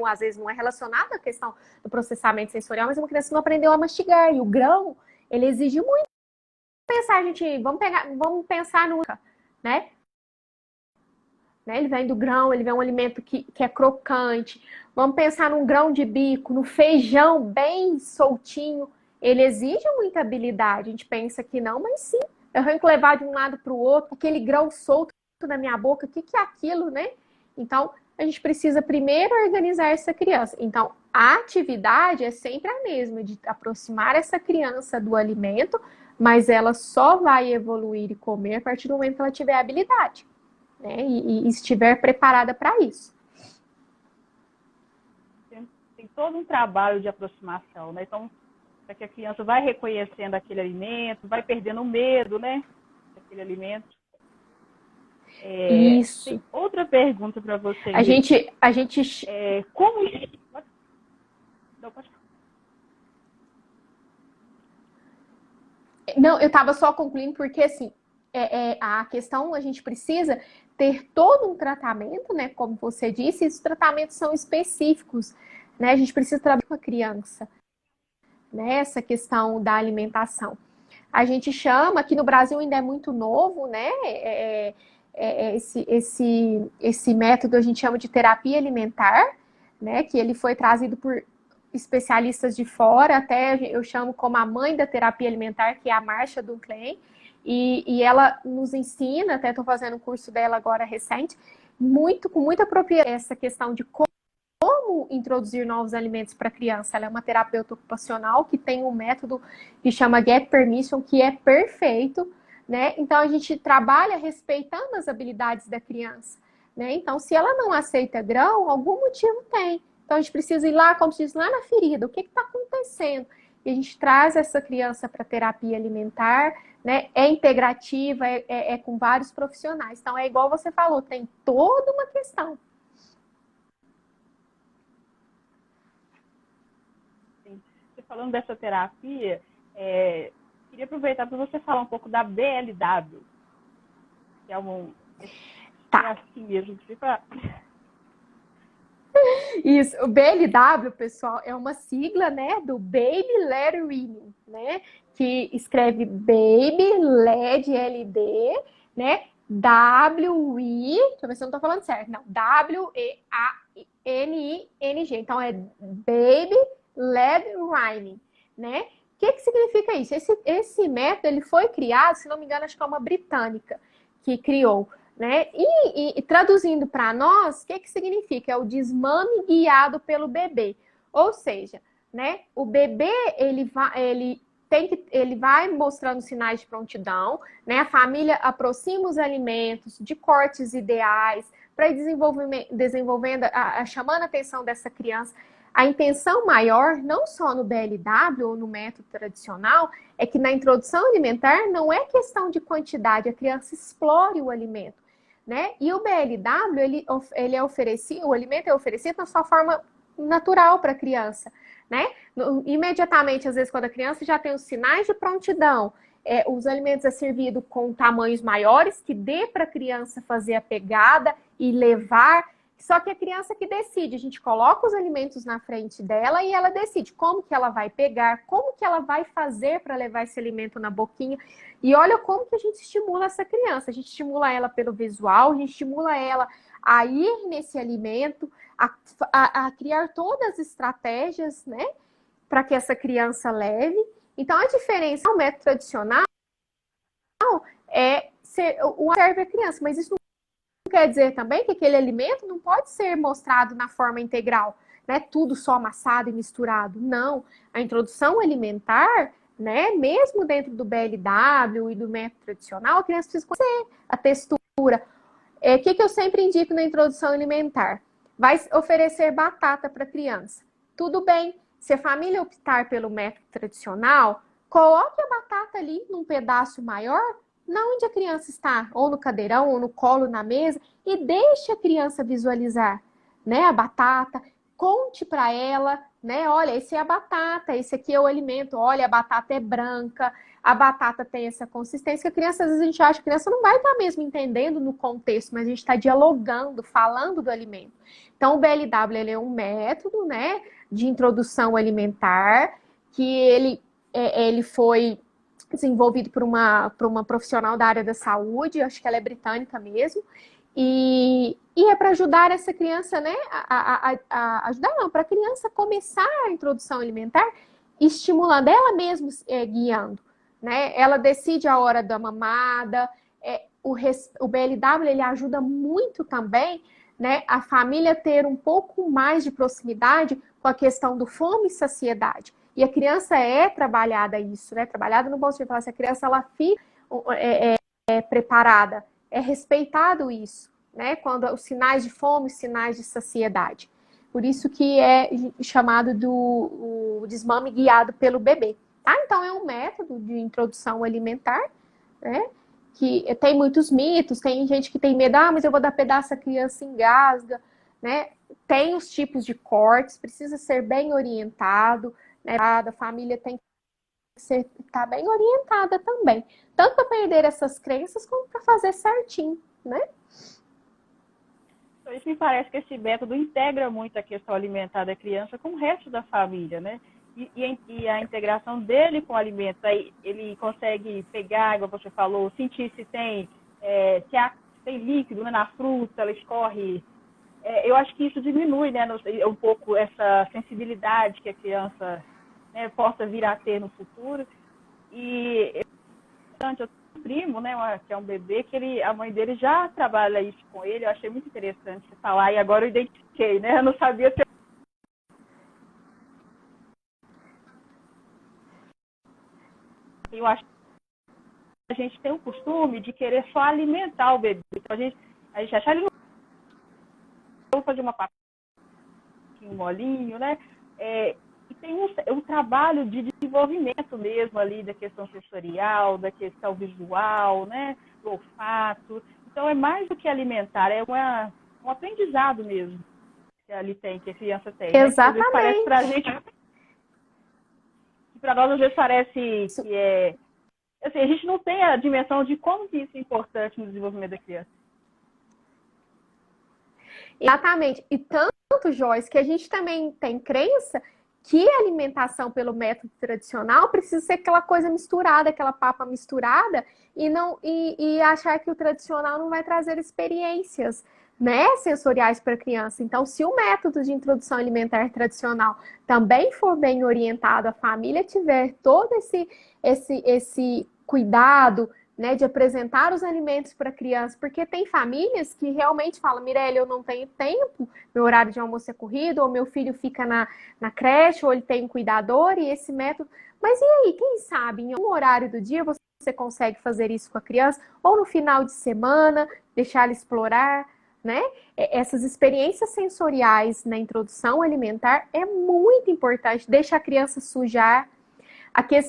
Speaker 2: às vezes não é relacionado à questão do processamento sensorial, mas uma criança não aprendeu a mastigar. E o grão, ele exige muito. Vamos pensar no, né? Ele vem do grão, ele vem um alimento que é crocante. Vamos pensar num grão de bico, no feijão bem soltinho. Ele exige muita habilidade. A gente pensa que não, mas sim. Eu tenho que levar de um lado para o outro, aquele grão solto na minha boca, o que é aquilo, né? Então, a gente precisa primeiro organizar essa criança. Então, a atividade é sempre a mesma, de aproximar essa criança do alimento, mas ela só vai evoluir e comer a partir do momento que ela tiver habilidade, né? E estiver preparada para isso.
Speaker 3: Tem todo um trabalho de aproximação, né? Então, para que a criança vai reconhecendo aquele alimento, vai perdendo o medo, né? Daquele alimento.
Speaker 2: Isso.
Speaker 3: Tem outra pergunta para você.
Speaker 2: A gente...
Speaker 3: Como... Não, pode falar.
Speaker 2: Não, eu estava só concluindo porque, assim, a questão, a gente precisa ter todo um tratamento, né? Como você disse, esses tratamentos são específicos, né? A gente precisa trabalhar com a criança, né? Essa questão da alimentação. A gente chama, aqui no Brasil ainda é muito novo, né? Esse método a gente chama de terapia alimentar, né? Que ele foi trazido por especialistas de fora, até eu chamo como a mãe da terapia alimentar, que é a Marcia Dunclain, e ela nos ensina, até estou fazendo um curso dela agora recente, com muita propriedade, essa questão de como introduzir novos alimentos para a criança. Ela é uma terapeuta ocupacional que tem um método que chama Gap Permission, que é perfeito, né? Então a gente trabalha respeitando as habilidades da criança, né? Então, se ela não aceita grão, algum motivo tem. Então, a gente precisa ir lá, como se diz, lá na ferida. O que está acontecendo? E a gente traz essa criança para terapia alimentar, né? É integrativa, é com vários profissionais. Então, é igual você falou, tem toda uma questão.
Speaker 3: Sim. Você falando dessa terapia, queria aproveitar para você falar um pouco da BLW, que é
Speaker 2: Tá.
Speaker 3: É assim mesmo, para...
Speaker 2: Isso, o BLW, pessoal, é uma sigla, né, do Baby Led Weaning, né, que escreve Baby Led, LD, né, W-I, deixa eu ver se eu não tô falando certo, não, W-E-A-N-I-N-G, então é Baby Lead Rhyming, né? O que significa isso? Esse método ele foi criado, se não me engano, acho que é uma britânica que criou, né? E traduzindo para nós, o que significa? É o desmame guiado pelo bebê. Ou seja, né? O bebê ele vai mostrando sinais de prontidão, né? A família aproxima os alimentos de cortes ideais para ir desenvolvendo, chamando a atenção dessa criança. A intenção maior, não só no BLW ou no método tradicional, é que na introdução alimentar não é questão de quantidade, a criança explore o alimento, né? E o BLW, ele é oferecido, o alimento é oferecido na sua forma natural para a criança, né? Imediatamente, às vezes, quando a criança já tem os sinais de prontidão, os alimentos é servido com tamanhos maiores, que dê para a criança fazer a pegada e levar. Só que a criança que decide, a gente coloca os alimentos na frente dela e ela decide como que ela vai pegar, como que ela vai fazer para levar esse alimento na boquinha. E olha como que a gente estimula essa criança. A gente estimula ela pelo visual, a gente estimula ela a ir nesse alimento, a criar todas as estratégias, né, para que essa criança leve. Então, a diferença do método tradicional serve a criança, mas isso não quer dizer também que aquele alimento não pode ser mostrado na forma integral, né? Tudo só amassado e misturado. Não. A introdução alimentar, né? Mesmo dentro do BLW e do método tradicional, a criança precisa conhecer a textura. O que eu sempre indico na introdução alimentar? Vai oferecer batata para a criança. Tudo bem. Se a família optar pelo método tradicional, coloque a batata ali num pedaço maior, na onde a criança está, ou no cadeirão, ou no colo, na mesa, e deixe a criança visualizar, né, a batata. Conte para ela, né, olha, esse é a batata, esse aqui é o alimento, olha, a batata é branca, a batata tem essa consistência, que a criança, às vezes a gente acha que a criança não vai estar mesmo entendendo no contexto, mas a gente está dialogando, falando do alimento. Então, o BLW, ele é um método, né, de introdução alimentar, que ele foi desenvolvido por uma profissional da área da saúde, acho que ela é britânica mesmo, e é para ajudar essa criança, né, ajudar não, para a criança começar a introdução alimentar, estimulando ela mesma, guiando, né, ela decide a hora da mamada, o BLW, ele ajuda muito também, né, a família ter um pouco mais de proximidade com a questão do fome e saciedade. E a criança é trabalhada isso, né? Trabalhada no bom sentido de falar, se a criança ela fica preparada, é respeitado isso, né? Quando os sinais de fome, os sinais de saciedade. Por isso que é chamado o desmame guiado pelo bebê. Tá? Então é um método de introdução alimentar, né? Que tem muitos mitos, tem gente que tem medo, mas eu vou dar pedaço, a criança engasga, né? Tem os tipos de cortes, precisa ser bem orientado, né? A família tem que estar bem orientada também, tanto para perder essas crenças como para fazer certinho, né?
Speaker 3: Então, isso me parece que esse método integra muito a questão alimentar da criança com o resto da família, né? E a integração dele com o alimento, aí ele consegue pegar, igual você falou, sentir se tem líquido, né, na fruta, ela escorre. Eu acho que isso diminui, né, um pouco essa sensibilidade que a criança, né, possa vir a ter no futuro. E eu tenho um primo, né, que é um bebê, que a mãe dele já trabalha isso com ele. Eu achei muito interessante você falar, e agora eu identifiquei, né? Eu não sabia se eu acho que a gente tem o costume de querer só alimentar o bebê. Então, a gente achar ele não fazer uma papinha, um molinho, né? E tem um trabalho de desenvolvimento mesmo ali da questão sensorial, da questão visual, né? Do olfato. Então, é mais do que alimentar, é um aprendizado mesmo que ali tem, que a criança tem.
Speaker 2: Exatamente.
Speaker 3: Né? Parece pra gente... Para nós, às vezes, parece que assim, a gente não tem a dimensão de como que isso é importante no desenvolvimento da criança.
Speaker 2: Exatamente. E tanto, Joyce, que a gente também tem crença que a alimentação pelo método tradicional precisa ser aquela coisa misturada, aquela papa misturada, e achar que o tradicional não vai trazer experiências, né, sensoriais para a criança. Então, se o método de introdução alimentar tradicional também for bem orientado, a família tiver todo esse cuidado, né, de apresentar os alimentos para a criança, porque tem famílias que realmente falam, Mirelle, eu não tenho tempo, meu horário de almoço é corrido, ou meu filho fica na creche, ou ele tem um cuidador, e esse método... Mas e aí, quem sabe, em um horário do dia você consegue fazer isso com a criança, ou no final de semana, deixar ela explorar, né? Essas experiências sensoriais na introdução alimentar é muito importante. Deixa a criança sujar.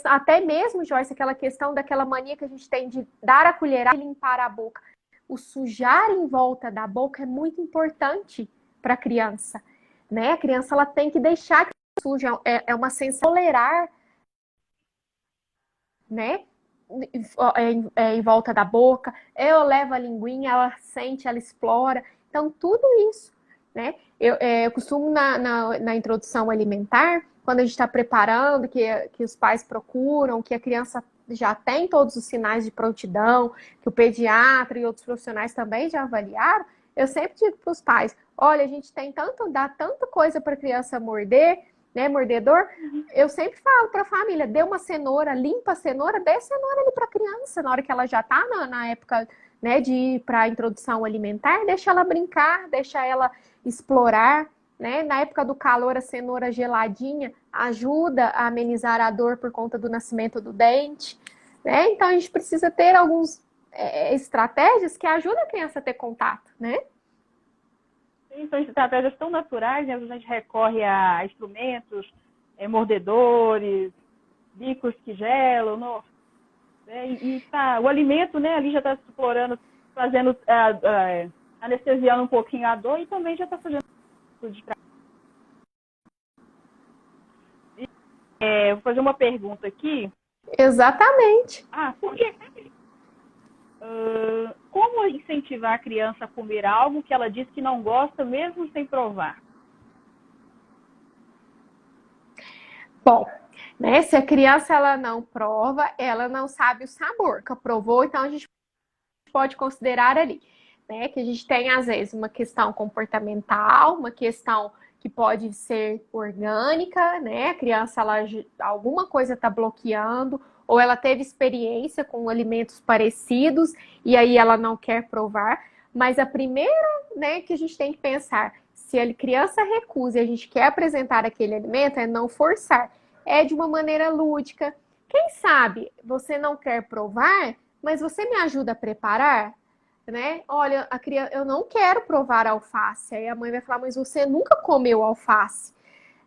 Speaker 2: Até mesmo, Joyce, aquela questão daquela mania que a gente tem de dar a colherada e limpar a boca. O sujar em volta da boca é muito importante para a criança, né? A criança ela tem que deixar que suja. É uma sensação tolerar, né? Em volta da boca, eu levo a linguinha, ela sente, ela explora. Então, tudo isso, né? Eu costumo, na introdução alimentar, quando a gente está preparando, que os pais procuram, que a criança já tem todos os sinais de prontidão, que o pediatra e outros profissionais também já avaliaram, eu sempre digo para os pais, olha, a gente dá tanta coisa para a criança morder, né, mordedor, eu sempre falo para a família, dê uma cenoura, limpa a cenoura, dê a cenoura ali para a criança, na hora que ela já está na época, né, de ir para a introdução alimentar, deixa ela brincar, deixa ela explorar, né, na época do calor, a cenoura geladinha ajuda a amenizar a dor por conta do nascimento do dente, né, então a gente precisa ter algumas estratégias que ajudam a criança a ter contato, né.
Speaker 3: São estratégias tão naturais, né? A gente recorre a instrumentos, mordedores, bicos que gelam, o alimento, né, ali já está explorando, fazendo, anestesiando um pouquinho a dor e também já está fazendo tudo de vou fazer uma pergunta aqui.
Speaker 2: Exatamente.
Speaker 3: Por que... como incentivar a criança a comer algo que ela diz que não gosta, mesmo sem provar?
Speaker 2: Bom, né, se a criança ela não prova, ela não sabe o sabor. Que provou, então a gente pode considerar ali, né, que a gente tem às vezes uma questão comportamental, uma questão que pode ser orgânica, né? A criança alguma coisa está bloqueando, ou ela teve experiência com alimentos parecidos e aí ela não quer provar. Mas a primeira, né, que a gente tem que pensar, se a criança recusa e a gente quer apresentar aquele alimento, é não forçar. É de uma maneira lúdica. Quem sabe você não quer provar, mas você me ajuda a preparar? Né? Olha, a criança, eu não quero provar alface. Aí a mãe vai falar, mas você nunca comeu alface.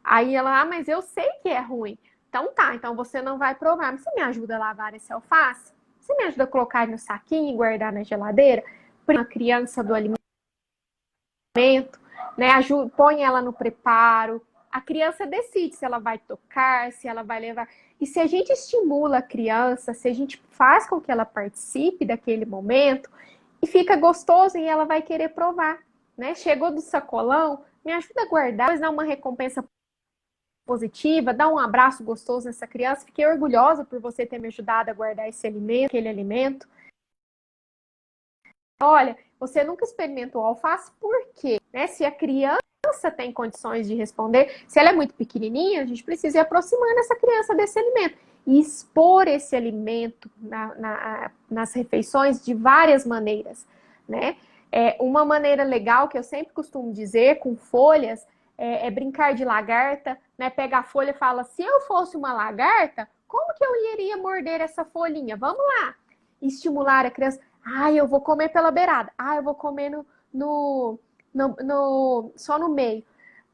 Speaker 2: Aí ela, mas eu sei que é ruim. Então tá, então você não vai provar. Mas você me ajuda a lavar esse alface? Você me ajuda a colocar no saquinho e guardar na geladeira? A criança do alimento, né? Põe ela no preparo. A criança decide se ela vai tocar, se ela vai levar. E se a gente estimula a criança, se a gente faz com que ela participe daquele momento, e fica gostoso e ela vai querer provar, né? Chegou do sacolão, me ajuda a guardar, depois dá uma recompensa positiva, dá um abraço gostoso nessa criança. Fiquei orgulhosa por você ter me ajudado a guardar esse alimento, aquele alimento. Olha, você nunca experimentou alface, por quê? Né? Se a criança tem condições de responder, se ela é muito pequenininha, a gente precisa ir aproximando essa criança desse alimento. E expor esse alimento nas refeições de várias maneiras, né? Uma maneira legal que eu sempre costumo dizer com folhas é brincar de lagarta, né? Pega a folha e fala, se eu fosse uma lagarta, como que eu iria morder essa folhinha? Vamos lá! Estimular a criança. Eu vou comer pela beirada. Eu vou comer só no meio.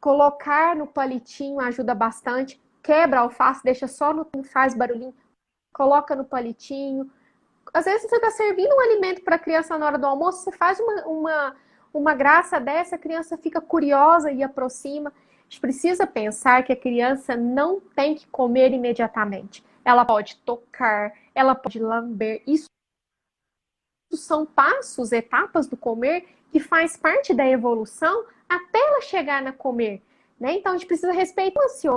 Speaker 2: Colocar no palitinho ajuda bastante. Quebra a alface, deixa só faz barulhinho, coloca no palitinho. Às vezes você está servindo um alimento para a criança na hora do almoço, você faz uma graça dessa, a criança fica curiosa e aproxima. A gente precisa pensar que a criança não tem que comer imediatamente. Ela pode tocar, ela pode lamber. Isso são passos, etapas do comer que faz parte da evolução até ela chegar na comer, né? Então a gente precisa respeitar o ansioso.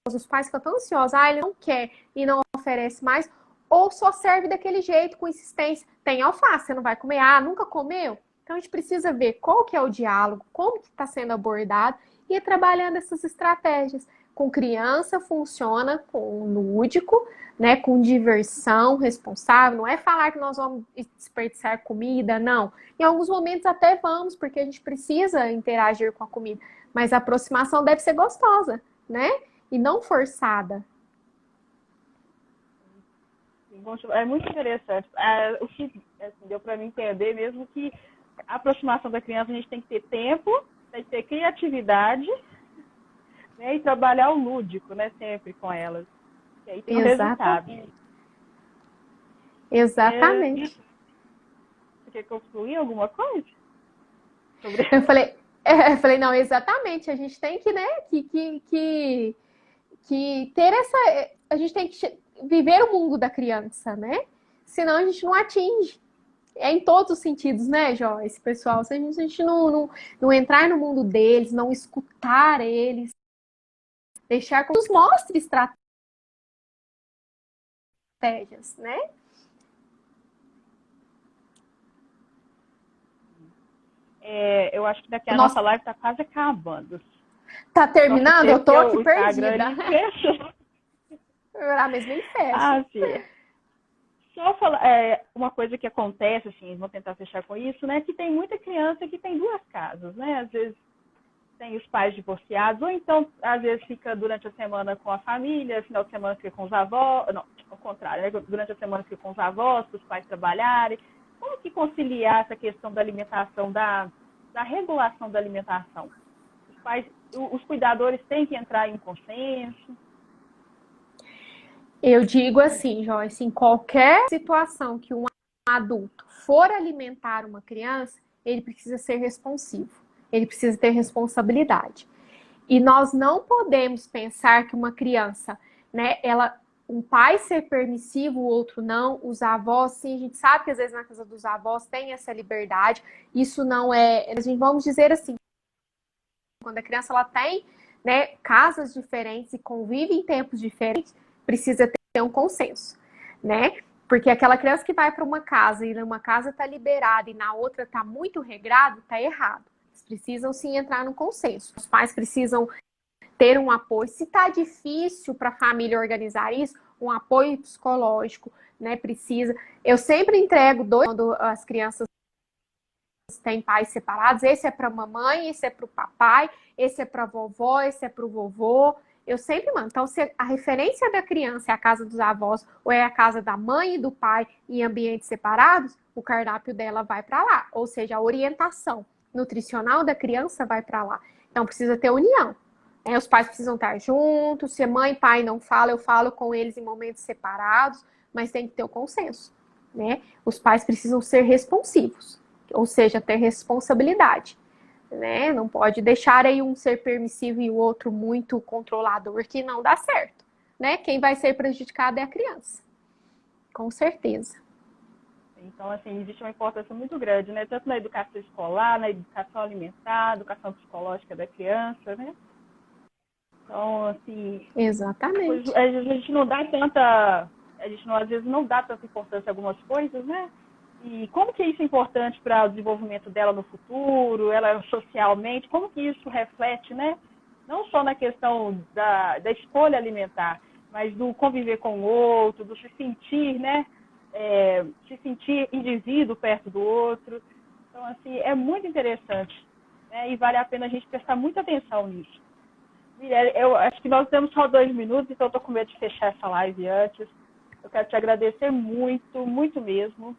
Speaker 2: Os pais ficam tão ansiosos, ele não quer e não oferece mais, ou só serve daquele jeito, com insistência. Tem alface, você não vai comer? Nunca comeu? Então a gente precisa ver qual que é o diálogo, como que está sendo abordado e ir trabalhando essas estratégias. Com criança funciona com lúdico, né, com diversão responsável, não é falar que nós vamos desperdiçar comida, não. Em alguns momentos até vamos, porque a gente precisa interagir com a comida, mas a aproximação deve ser gostosa, né? E não forçada.
Speaker 3: É muito interessante. O que assim, deu para mim entender mesmo que a aproximação da criança a gente tem que ter tempo, tem que ter criatividade, né, e trabalhar o lúdico, né, sempre com elas. E aí tem o resultado.
Speaker 2: Exatamente.
Speaker 3: Você quer concluir alguma coisa?
Speaker 2: Eu falei, não, exatamente. A gente tem que, né, que ter essa. A gente tem que viver o mundo da criança, né? Senão a gente não atinge. É em todos os sentidos, né, Joyce, pessoal? Se a gente não entrar no mundo deles, não escutar eles, deixar que nos mostre estratégias, né?
Speaker 3: Eu acho que daqui a nossa live está quase acabando.
Speaker 2: Tá terminando? Eu tô aqui perdida. Mas nem fecha.
Speaker 3: Sim. Só falar, uma coisa que acontece, assim, vou tentar fechar com isso, né? Que tem muita criança que tem duas casas, né? Às vezes tem os pais divorciados, ou então, às vezes, fica durante a semana com a família, final de semana fica com os avós, não, ao contrário, né? Durante a semana fica com os avós, para os pais trabalharem. Como que conciliar essa questão da alimentação, da regulação da alimentação? Os cuidadores têm que entrar em consenso?
Speaker 2: Eu digo assim, Joyce, em qualquer situação que um adulto for alimentar uma criança, ele precisa ser responsivo, ele precisa ter responsabilidade. E nós não podemos pensar que uma criança, né, um pai ser permissivo, o outro não, os avós, sim, a gente sabe que às vezes na casa dos avós tem essa liberdade, isso não é, vamos dizer assim, quando a criança ela tem, né, casas diferentes e convive em tempos diferentes, precisa ter um consenso, né? Porque aquela criança que vai para uma casa e numa casa está liberada e na outra está muito regrado, está errado. Eles precisam sim entrar no consenso. Os pais precisam ter um apoio. Se está difícil para a família organizar isso, um apoio psicológico, né? Precisa. Eu sempre entrego quando as crianças têm pais separados. Esse é para a mamãe, esse é para o papai, esse é para a vovó, esse é para o vovô. Eu sempre mando. Então, se a referência da criança é a casa dos avós ou é a casa da mãe e do pai em ambientes separados, o cardápio dela vai para lá. Ou seja, a orientação nutricional da criança vai para lá. Então, precisa ter união. Os pais precisam estar juntos. Se mãe e pai não falam, eu falo com eles em momentos separados, mas tem que ter o consenso, né? Os pais precisam ser responsivos, ou seja, ter responsabilidade. Né? Não pode deixar aí um ser permissivo e o outro muito controlador, que não dá certo, né? Quem vai ser prejudicado é a criança, com certeza.
Speaker 3: Então, assim, existe uma importância muito grande, né? Tanto na educação escolar, na educação alimentar, na educação psicológica da criança, né? Então, assim...
Speaker 2: Exatamente.
Speaker 3: A gente não dá tanta... A gente, às vezes, não dá tanta importância a algumas coisas, né? E como que isso é importante para o desenvolvimento dela no futuro, ela socialmente, como que isso reflete, né? Não só na questão da escolha alimentar, mas do conviver com o outro, do se sentir, né? Se sentir indivíduo perto do outro. Então, assim, é muito interessante, né? E vale a pena a gente prestar muita atenção nisso. Eu acho que nós temos só 2 minutos, então eu estou com medo de fechar essa live antes. Eu quero te agradecer muito, muito mesmo.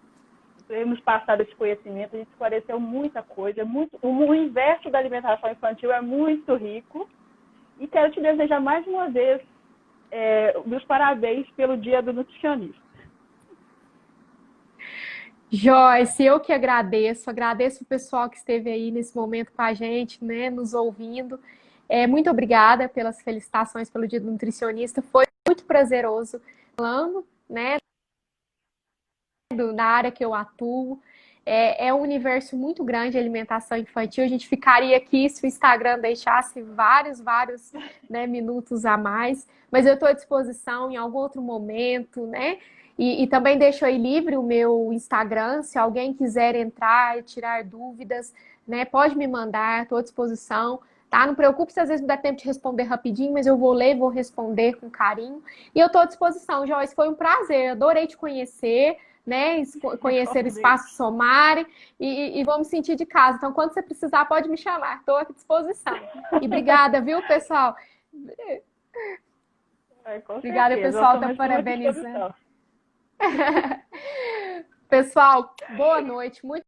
Speaker 3: Nos passado esse conhecimento, a gente esclareceu muita coisa, o universo da alimentação infantil é muito rico, e quero te desejar mais uma vez meus parabéns pelo Dia do Nutricionista.
Speaker 2: Joyce, eu que agradeço o pessoal que esteve aí nesse momento com a gente, né, nos ouvindo. Muito obrigada pelas felicitações pelo Dia do Nutricionista, foi muito prazeroso falando, né, da área que eu atuo. É um universo muito grande a alimentação infantil. A gente ficaria aqui se o Instagram deixasse vários, né, minutos a mais. Mas eu estou à disposição em algum outro momento, né? E também deixo aí livre o meu Instagram, se alguém quiser entrar e tirar dúvidas, né, pode me mandar, estou à disposição, tá? Não preocupe se às vezes não dá tempo de responder rapidinho, mas eu vou ler, vou responder com carinho. E eu estou à disposição, Joyce, foi um prazer, adorei te conhecer, né, conhecer o Espaço Somare e vou me sentir de casa. Então, quando você precisar, pode me chamar, estou à disposição. E obrigada, viu, pessoal? Obrigada, pessoal, tá parabenizando. Pessoal, boa noite. Muito